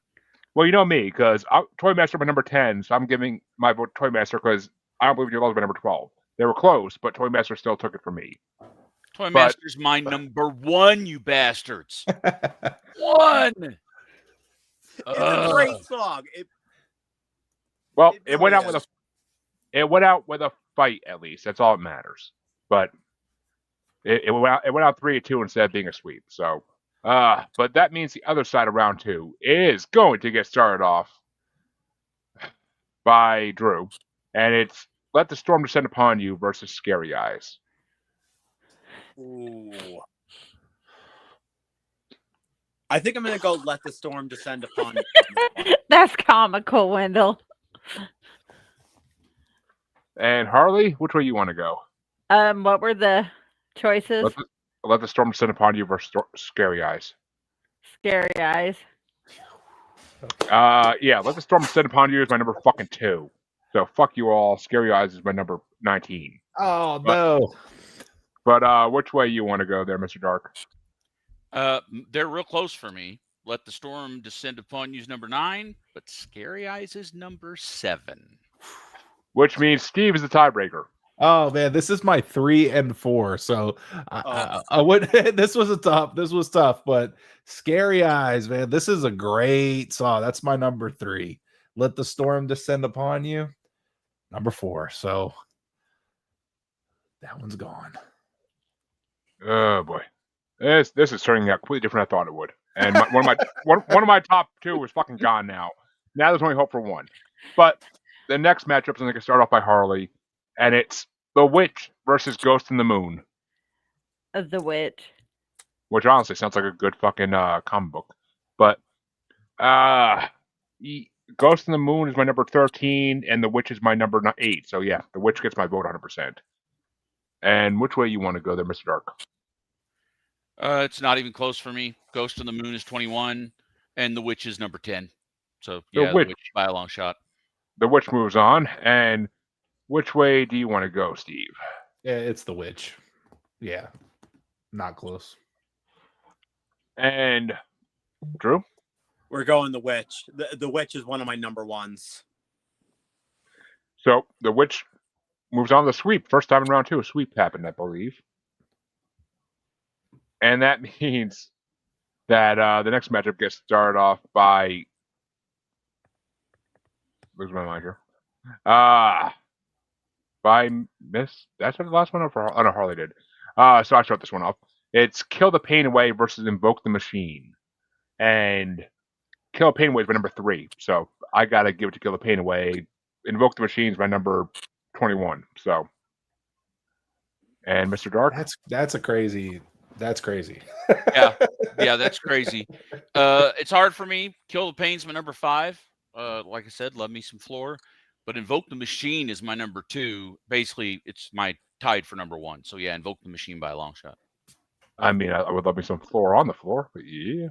Well, you know me, because Toy Master my number 10, so I'm giving my vote to Toy Master because I Don't Believe in Your Love is my number 12. They were close, but Toy Master still took it from me. Toy Master's my number 1, you bastards. 1. It's a great song. It went out with a fight at least. That's all that matters. But it went out 3-2 instead of being a sweep. So, but that means the other side of round 2 is going to get started off by Drew, and it's Let the Storm Descend Upon You versus Scary Eyes. Ooh. I think I'm going to go Let the Storm Descend Upon You. That's comical, Wendell. And Harley, which way you want to go? What were the choices? Let the Storm Descend Upon You versus Scary Eyes. Scary Eyes. Yeah, Let the Storm Descend Upon You is my number fucking 2. So fuck you all. Scary Eyes is my number 19. Oh, no. But which way you want to go there, Mr. Dark? They're real close for me. Let the Storm Descend Upon You is number 9, but Scary Eyes is number 7. Which means Steve is the tiebreaker. Oh man, this is my 3 and 4. So I would. This was tough, but Scary Eyes, man, this is a great song. That's my number 3. Let the Storm Descend Upon You, number 4. So that one's gone. Oh boy, this is turning out completely different than I thought it would. And one of my top 2 is fucking gone now. Now there's only hope for one. But the next matchup is going to start off by Harley, and it's The Witch versus Ghost in the Moon. The Witch. Which honestly sounds like a good fucking comic book. But Ghost in the Moon is my number 13, and The Witch is my number 8. So yeah, The Witch gets my vote 100%. And which way you want to go there, Mr. Dark? It's not even close for me. Ghost in the Moon is 21, and The Witch is number 10. So yeah, The Witch by a long shot. The Witch moves on, and which way do you want to go, Steve? Yeah, it's The Witch. Yeah, not close. And Drew? We're going The Witch. The Witch is one of my number ones. So the Witch moves on to the sweep. First time in round 2, a sweep happened, I believe. And that means that the next matchup gets started off by... Lose my mind here. By Miss... That's the last one? Oh, no, Harley did. So I start this one off. It's Kill the Pain Away versus Invoke the Machine. And Kill the Pain Away is my number 3. So I got to give it to Kill the Pain Away. Invoke the Machine is my number 21. So... And Mr. Dark? That's crazy. That's crazy. Yeah, that's crazy. It's hard for me. Kill the Pain's my number 5. Like I said, love me some Floor. But Invoke the Machine is my number 2. Basically, it's my tied for number 1. So yeah, Invoke the Machine by a long shot. I mean, I would love me some Floor on the floor, but yeah.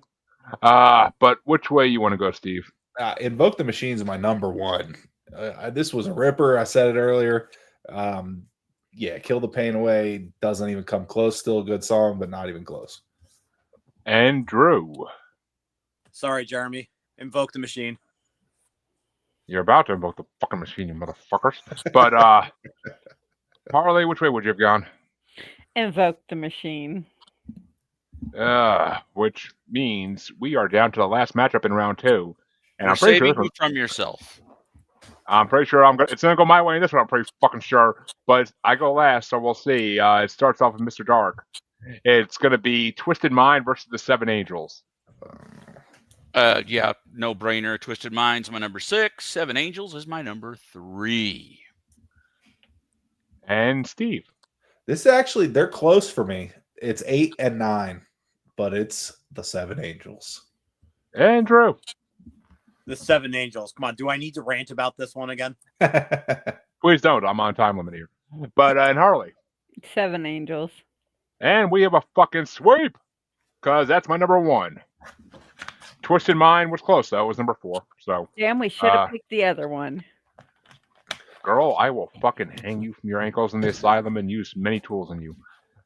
But which way you want to go, Steve? Invoke the Machine is my number 1. This was a ripper. I said it earlier. Yeah, Kill the Pain Away doesn't even come close. Still a good song, but not even close. And Drew. Sorry, Jeremy. Invoke the Machine. You're about to invoke the fucking machine, you motherfuckers. But, Harley, which way would you have gone? Invoke the Machine. Which means we are down to the last matchup in round 2. And We're I'm pretty saving sure you from yourself. I'm pretty sure it's gonna go my way in this one. I'm pretty fucking sure, but I go last, so we'll see. It starts off with Mr. Dark. It's gonna be Twisted Mind versus the Seven Angels. Yeah, no brainer. Twisted Mind's my number 6. Seven Angels is my number 3. And Steve. This actually, they're close for me. It's 8 and 9, but it's the Seven Angels. And Drew. The Seven Angels. Come on, do I need to rant about this one again? Please don't. I'm on time limit here. But and Harley. Seven Angels. And we have a fucking sweep, because that's my number 1. Twisted Mind was close, though. It was number 4. So, Damn, we should have picked the other one. Girl, I will fucking hang you from your ankles in the asylum and use many tools on you.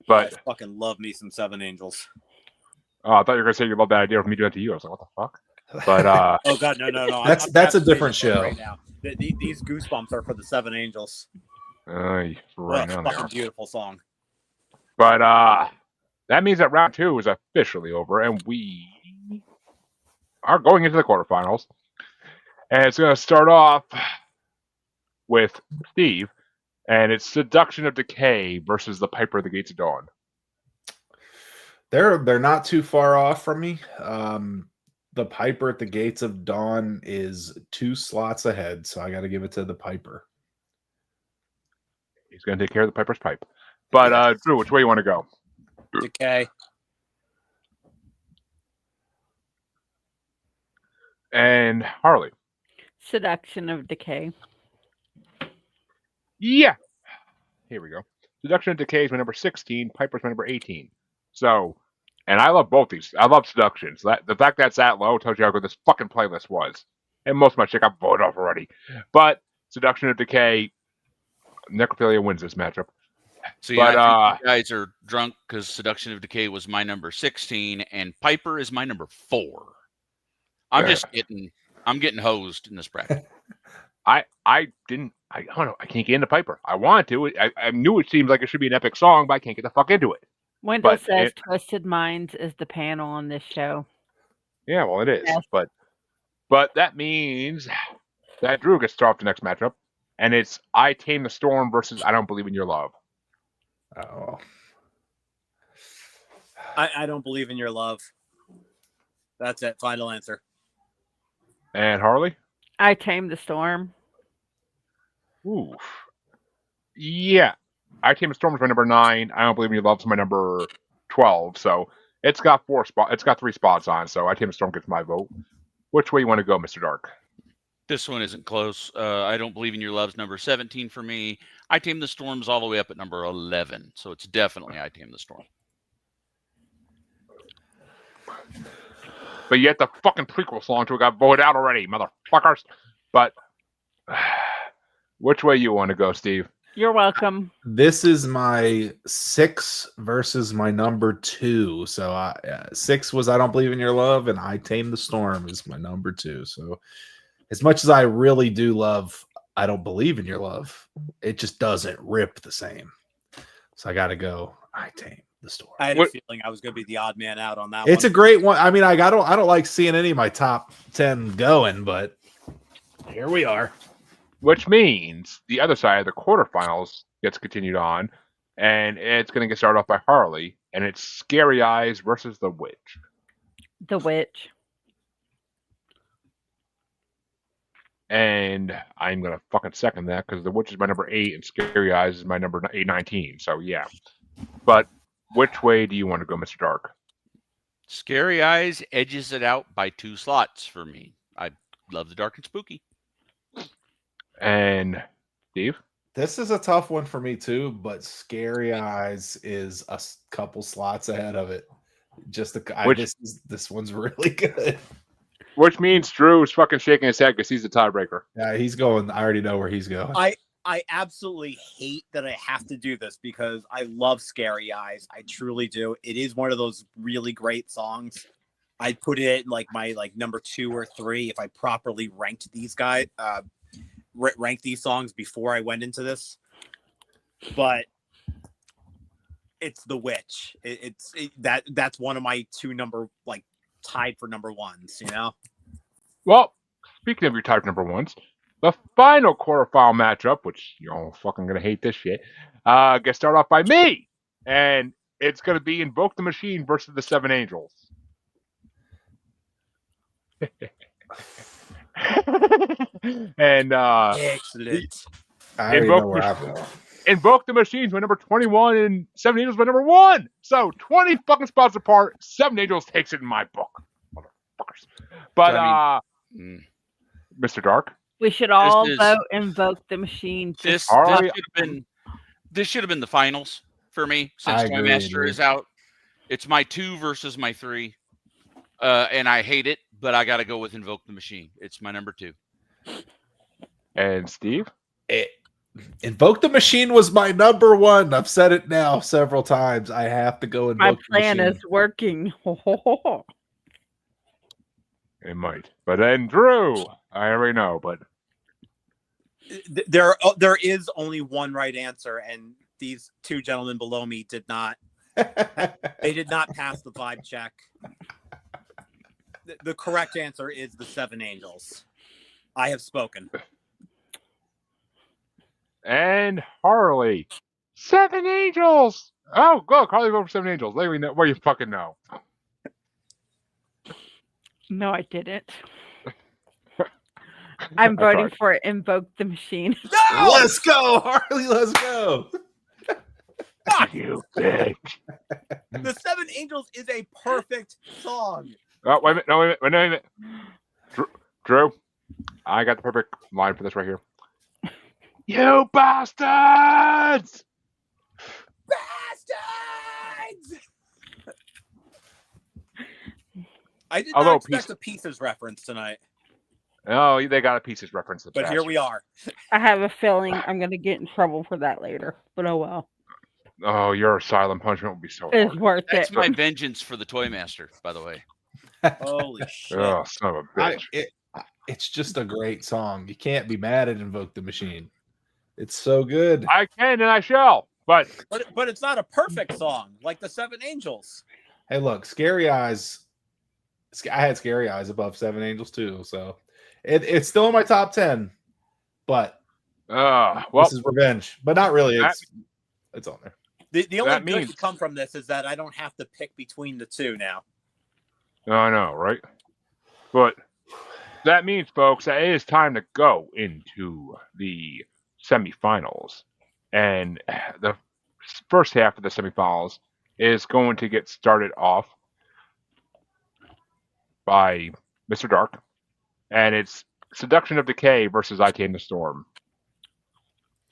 But I fucking love me some Seven Angels. I thought you were going to say you love that idea of me doing that to you. I was like, what the fuck? But oh god, no. That's a different show. Right now. These goosebumps are for the Seven Angels. Right now Fucking beautiful song. But that means that round 2 is officially over, and we are going into the quarterfinals. And it's going to start off with Steve, and it's Seduction of Decay versus the Piper of the Gates of Dawn. They're not too far off from me. The Piper at the Gates of Dawn is 2 slots ahead, so I got to give it to the Piper. He's going to take care of the Piper's pipe. But, Drew, which way you want to go? Decay. And Harley. Seduction of Decay. Yeah. Here we go. Seduction of Decay is my number 16. Piper's my number 18. So, and I love both these. I love Seduction. So the fact that's that low tells you how good this fucking playlist was. And most of my shit got voted off already. But Seduction of Decay, Necrophilia wins this matchup. So yeah, I think you guys are drunk because Seduction of Decay was my number 16 and Piper is my number 4. I'm getting hosed in this bracket. I don't know. I can't get into Piper. I want to. I knew it seemed like it should be an epic song, but I can't get the fuck into it. Wendell says Twisted Minds is the panel on this show. Yeah, well, it is. Yes. But that means that Drew gets to start off the next matchup, and it's I Tame the Storm versus I Don't Believe in Your Love. Oh. I don't believe in your love. That's it. Final answer. And Harley? I Tame the Storm. Ooh. Yeah. I Tame the Storm is my number 9. I Don't Believe in Your Love is my number 12. So it's got 3 spots on. So I Tame the Storm gets my vote. Which way you want to go, Mr. Dark? This one isn't close. I Don't Believe in Your Love's number 17 for me. I Tame the Storm's all the way up at number 11. So it's definitely I Tame the Storm. But yet the fucking prequel song to it got voted out already, motherfuckers. But which way you want to go, Steve? You're welcome. This is my 6 versus my number 2. So 6 was I Don't Believe in Your Love, and I Tame the Storm is my number 2. So as much as I really do love I Don't Believe in Your Love, it just doesn't rip the same. So I got to go I Tame the Storm. I had a feeling I was going to be the odd man out on that one. It's a great one. I mean, I don't like seeing any of my top 10 going, but here we are. Which means the other side of the quarterfinals gets continued on, and it's going to get started off by Harley, and it's Scary Eyes versus The Witch. The Witch. And I'm going to fucking second that because The Witch is my number 8 and Scary Eyes is my number 819. So, yeah. But which way do you want to go, Mr. Dark? Scary Eyes edges it out by 2 slots for me. I love the dark and spooky. And Steve? This is a tough one for me too, but Scary Eyes is a couple slots ahead of it. This one's really good. Which means Drew is fucking shaking his head because he's the tiebreaker. Yeah, he's going. I already know where he's going. I absolutely hate that I have to do this because I love Scary Eyes. I truly do. It is one of those really great songs. I'd put it like my number 2 or 3 if I properly ranked these guys. Rank these songs before I went into this, but it's The Witch. That's one of my 2 tied for number 1s. You know. Well, speaking of your tied number 1s, the final quarterfinal matchup, which you're fucking gonna hate this shit, gets started off by me, and it's gonna be Invoke the Machine versus the 7 Angels. And excellent. I already know where I'm going. Invoke the Machine's my number 21 and 7 Angels my number 1. So 20 fucking spots apart. 7 Angels takes it in my book. Motherfuckers. But Mr. Dark? We should all vote Invoke the Machine. This should have been the finals for me since Toymaster is out. It's my 2 versus my 3. And I hate it, but I got to go with Invoke the Machine. It's my number 2. And Steve? Invoke the Machine was my number 1. I've said it now several times. I have to go Invoke the Machine. My plan is working. It might. But then Drew, I already know, but there is only one right answer, and these 2 gentlemen below me did not. They did not pass the vibe check. The correct answer is the 7 Angels. I have spoken. And Harley. 7 Angels! Oh, go. Harley vote for 7 Angels. Let me know where you fucking know. No, I didn't. I'm voting for Invoke the Machine. No! Let's go, Harley. Let's go. Fuck you, bitch. The 7 Angels is a perfect song. Oh, wait a minute. Drew, I got the perfect line for this right here. You bastards! Bastards! I did not expect a Pieces reference tonight. Oh, they got a Pieces reference. But here we are. I have a feeling I'm going to get in trouble for that later. But oh well. Oh, your silent punishment will be so It's hard. worth That's it. my vengeance for the Toymaster, by the way. Holy shit. Oh, son of a bitch. It's just a great song. You can't be mad at Invoke the Machine. It's so good. I can and I shall, but it's not a perfect song like the 7 Angels. Hey, look, Scary Eyes. I had Scary Eyes above 7 Angels too, so it's still in my top 10. But well, this is revenge, but not really. It's on there. The only good to come from this is that I don't have to pick between the 2 now. I know, right? But that means, folks, that it is time to go into the semifinals. And the first half of the semifinals is going to get started off by Mr. Dark. And it's Seduction of Decay versus I Tame the Storm.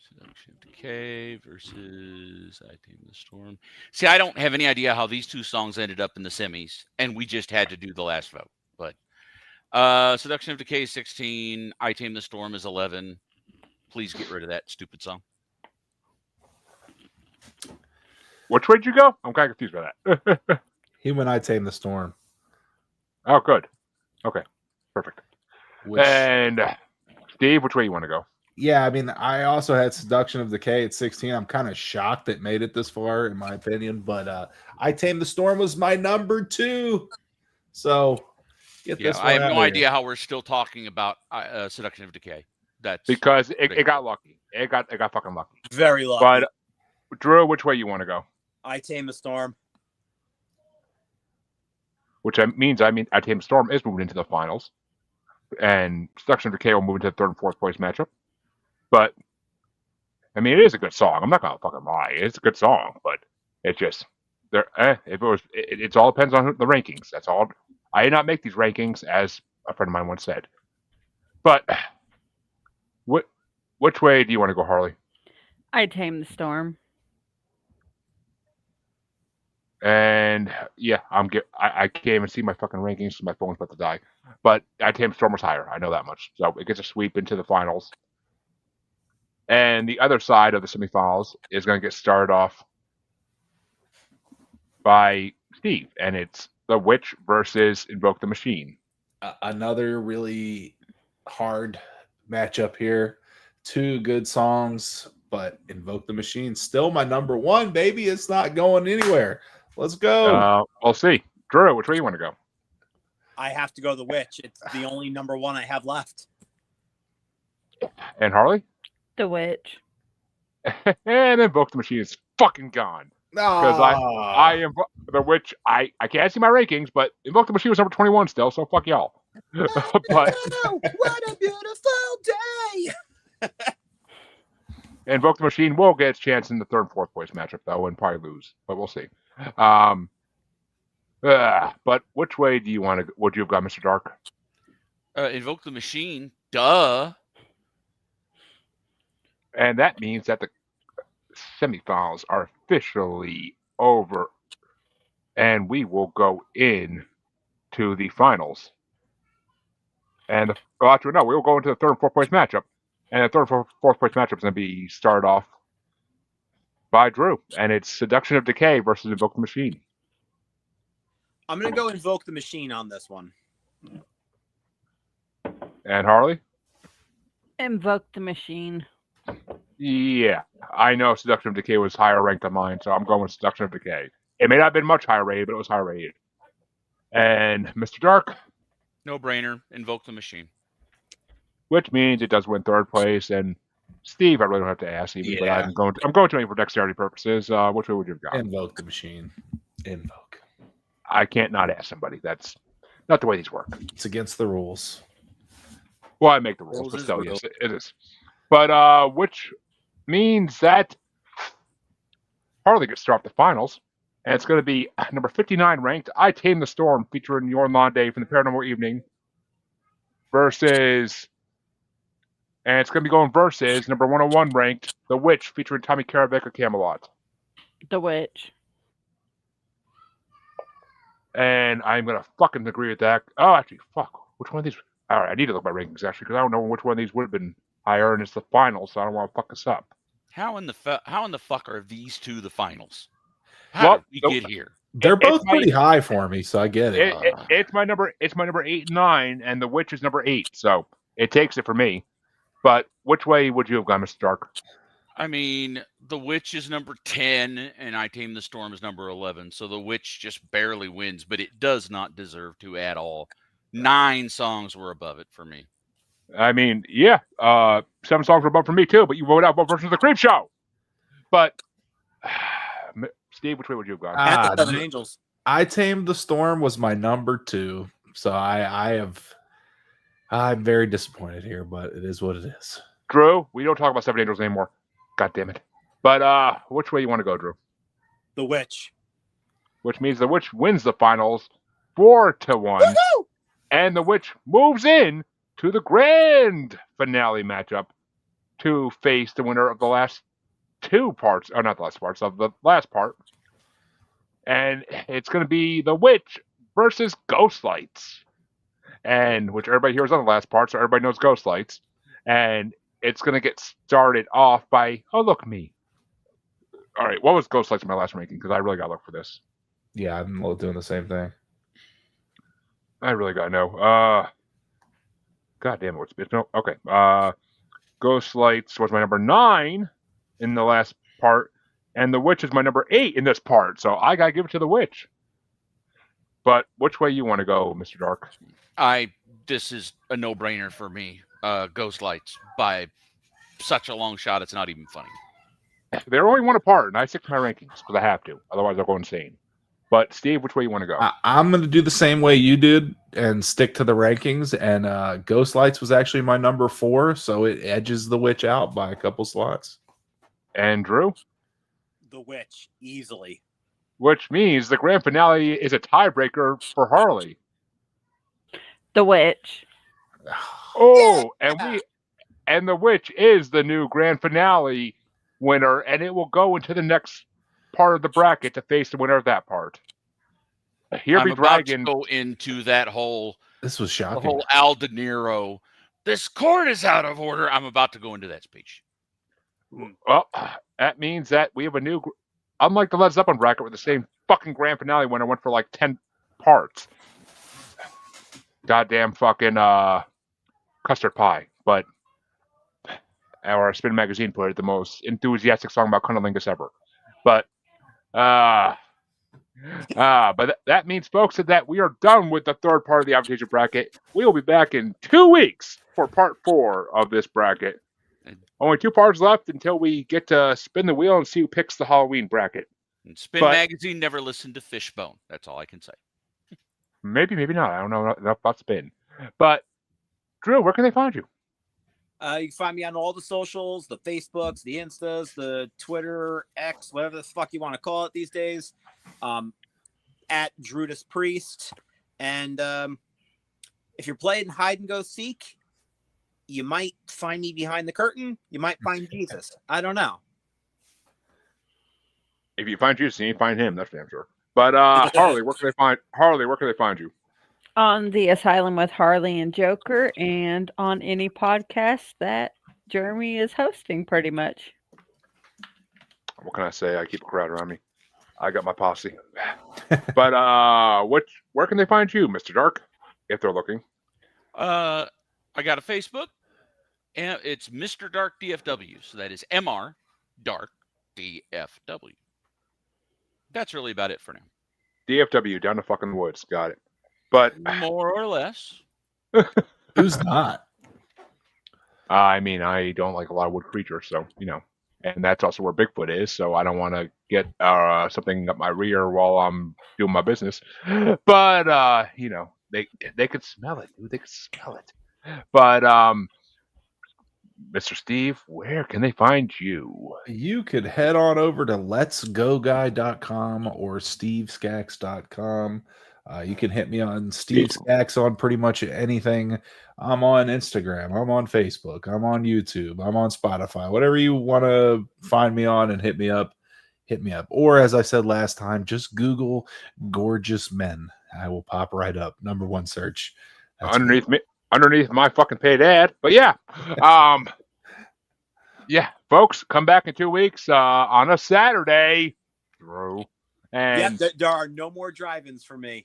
Seduction of Decay versus I Tame the Storm. See, I don't have any idea how these 2 songs ended up in the semis, and we just had to do the last vote. But Seduction of Decay is 16. I Tame the Storm is 11. Please get rid of that stupid song. Which way did you go? I'm kind of confused by that. Human I Tame the Storm. Oh, good. Okay, perfect. Which, And Steve, which way you want to go? yeah, I mean, I also had Seduction of Decay at 16. I'm kind of shocked it made it this far, in my opinion. But I Tame the Storm was my number 2. So get Yeah, this I one have out no of here. idea how we're still talking about Seduction of Decay. That's Because it got lucky. It got fucking lucky. Very lucky. But Drew, which way you want to go? I Tame the Storm. Which means I Tame the Storm is moving into the finals, and Seduction of Decay will move into the third and fourth place matchup. But I mean, it is a good song. I'm not gonna fucking lie. It's a good song, but it's just there. If it was, it all depends on the rankings. That's all. I did not make these rankings, as a friend of mine once said. But which way do you want to go, Harley? I Tame the Storm. And yeah, I can't even see my fucking rankings because my phone's about to die. But I Tame Storm was higher. I know that much. So it gets a sweep into the finals. And the other side of the semifinals is going to get started off by Steve, and it's The Witch versus Invoke the Machine. Another really hard matchup here. 2 good songs, but Invoke the Machine still my number 1, baby. It's not going anywhere. Let's go. We'll see. Drew, which way you want to go? I have to go The Witch. It's the only number 1 I have left. And Harley? The Witch. And Invoke the Machine is fucking gone. Because I am The Witch. I can't see my rankings, but Invoke the Machine was number 21 still, so fuck y'all. But what a beautiful day! Invoke the Machine will get its chance in the third and fourth place matchup, though, and probably lose, but we'll see. But which way do you want to? Would you have got, Mr. Dark? Invoke the Machine. Duh. And that means that the semifinals are officially over, and we will go in to the finals. And actually, no, we will go into the third and fourth place matchup. And the third and fourth place matchup is going to be started off by Drew, and it's Seduction of Decay versus Invoke the Machine. I'm going to go Invoke the Machine on this one. And Harley? Invoke the Machine. Yeah, I know Seduction of Decay was higher ranked than mine, so I'm going with Seduction of Decay. It may not have been much higher rated, but it was higher rated. And Mr. Dark? No brainer. Invoke the Machine. Which means it does win third place. And Steve, I really don't have to ask you, but I'm going to for dexterity purposes. Which way would you have gone? Invoke the Machine. Invoke. I can't not ask somebody. That's not the way these work. It's against the rules. Well, I make the rules, but still, yes, it is. But which means that Harley gets to start the finals, and it's going to be number 59 ranked I Tame the Storm featuring Your Londe from the Paranormal Evening versus, and it's going to be going versus number 101 ranked The Witch featuring Tommy Karavik of Camelot. The Witch. And I'm going to fucking agree with that. Oh, actually, fuck. Which one of these? All right, I need to look at my rankings, actually, because I don't know which one of these would have been higher, and it's the finals, so I don't want to fuck this up. How in the fuck are these two the finals? How did we get here? They're both pretty high for me, so I get it. It's my number 8 and 9, and The Witch is number 8, so it takes it for me. But which way would you have gone, Mr. Dark? I mean, The Witch is number 10, and I Tame the Storm is number 11. So The Witch just barely wins, but it does not deserve to at all. 9 songs were above it for me. I mean, yeah, 7 songs were above for me too, but you voted out both versions of the Creep Show. But Steve, which way would you have gone? At the Seven Angels. I Tamed the Storm was my number 2, so I'm very disappointed here, but it is what it is. Drew, we don't talk about Seven Angels anymore. God damn it. But which way you want to go, Drew? The Witch. Which means The Witch wins the finals 4-1. Woo-hoo! And The Witch moves in to the grand finale matchup to face the winner of the last 2 parts, or not the last parts, of the last part. And it's going to be The Witch versus Ghost Lights. And which everybody hears on the last part, so everybody knows Ghost Lights. And it's going to get started off by, oh, look me. All right, what was Ghost Lights in my last ranking? Because I really got to look for this. Yeah, I'm doing the same thing. I really got to know. God damn it, it's no okay. Ghost Lights was my number 9 in the last part, and The Witch is my number 8 in this part. So I gotta give it to The Witch. But which way you want to go, Mr. Dark? This is a no-brainer for me. Ghost Lights by such a long shot, it's not even funny. They're only one apart, and I stick to my rankings because I have to. Otherwise, I'll go insane. But Steve, which way you want to go? I'm going to do the same way you did and stick to the rankings. And Ghost Lights was actually my number 4, so it edges The Witch out by a couple slots. And Drew? The Witch, easily. Which means the grand finale is a tiebreaker for Harley. The Witch. Oh, Yeah. and The Witch is the new grand finale winner, and it will go into the next part of the bracket to face the winner of that part. Here I'm be about Dragon. to go into that whole This was the shocking. whole Al De Niro. This court is out of order. I'm about to go into that speech. Well, that means that we have a new. Unlike the Led Zeppelin bracket, where the same fucking grand finale winner went for like 10 parts. Goddamn fucking custard pie, but our Spin magazine put it the most enthusiastic song about cunnilingus ever. But that means, folks, that we are done with the third part of the Avantasia bracket. We will be back in 2 weeks for part 4 of this bracket. Only 2 parts left until we get to spin the wheel and see who picks the Halloween bracket. And Spin Magazine never listened to Fishbone. That's all I can say. Maybe not. I don't know enough about Spin. But, Drew, where can they find you? You can find me on all the socials, the Facebooks, the Instas, the Twitter, X, whatever the fuck you want to call it these days. At Drutus Priest. And if you're playing hide and go seek, you might find me behind the curtain. You might find Jesus. I don't know. If you find Jesus, you find him. That's damn sure. But Harley, where can they find you? On the Asylum with Harley and Joker, and on any podcast that Jeremy is hosting, pretty much. What can I say? I keep a crowd around me. I got my posse. But where can they find you, Mr. Dark, if they're looking? I got a Facebook, and it's Mr. Dark DFW. So that is MR Dark DFW. That's really about it for now. DFW, down the fucking woods. Got it. But more or less. Who's not? I mean, I don't like a lot of wood creatures, so, and that's also where Bigfoot is, so I don't want to get something up my rear while I'm doing my business. But, they could smell it, dude. They could smell it. But, Mr. Steve, where can they find you? You could head on over to letsgoguy.com or steveskaks.com. You can hit me on Steve Skaks on pretty much anything. I'm on Instagram. I'm on Facebook. I'm on YouTube. I'm on Spotify. Whatever you want to find me on and hit me up, hit me up. Or as I said last time, just Google gorgeous men. I will pop right up. Number 1 search. That's underneath my fucking paid ad. But yeah. Yeah, folks, come back in 2 weeks on a Saturday. Drew. And there are no more drive-ins for me.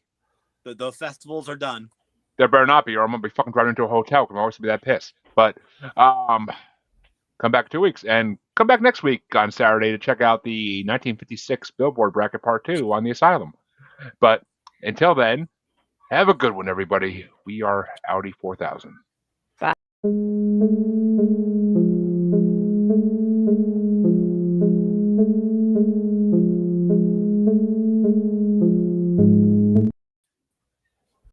The festivals are done. There better not be, or I'm gonna be fucking driving into a hotel because I'm always gonna be that pissed. But come back in 2 weeks and come back next week on Saturday to check out the 1956 Billboard bracket part 2 on the Asylum. But until then, have a good one, everybody. We are Audi 4000. Bye.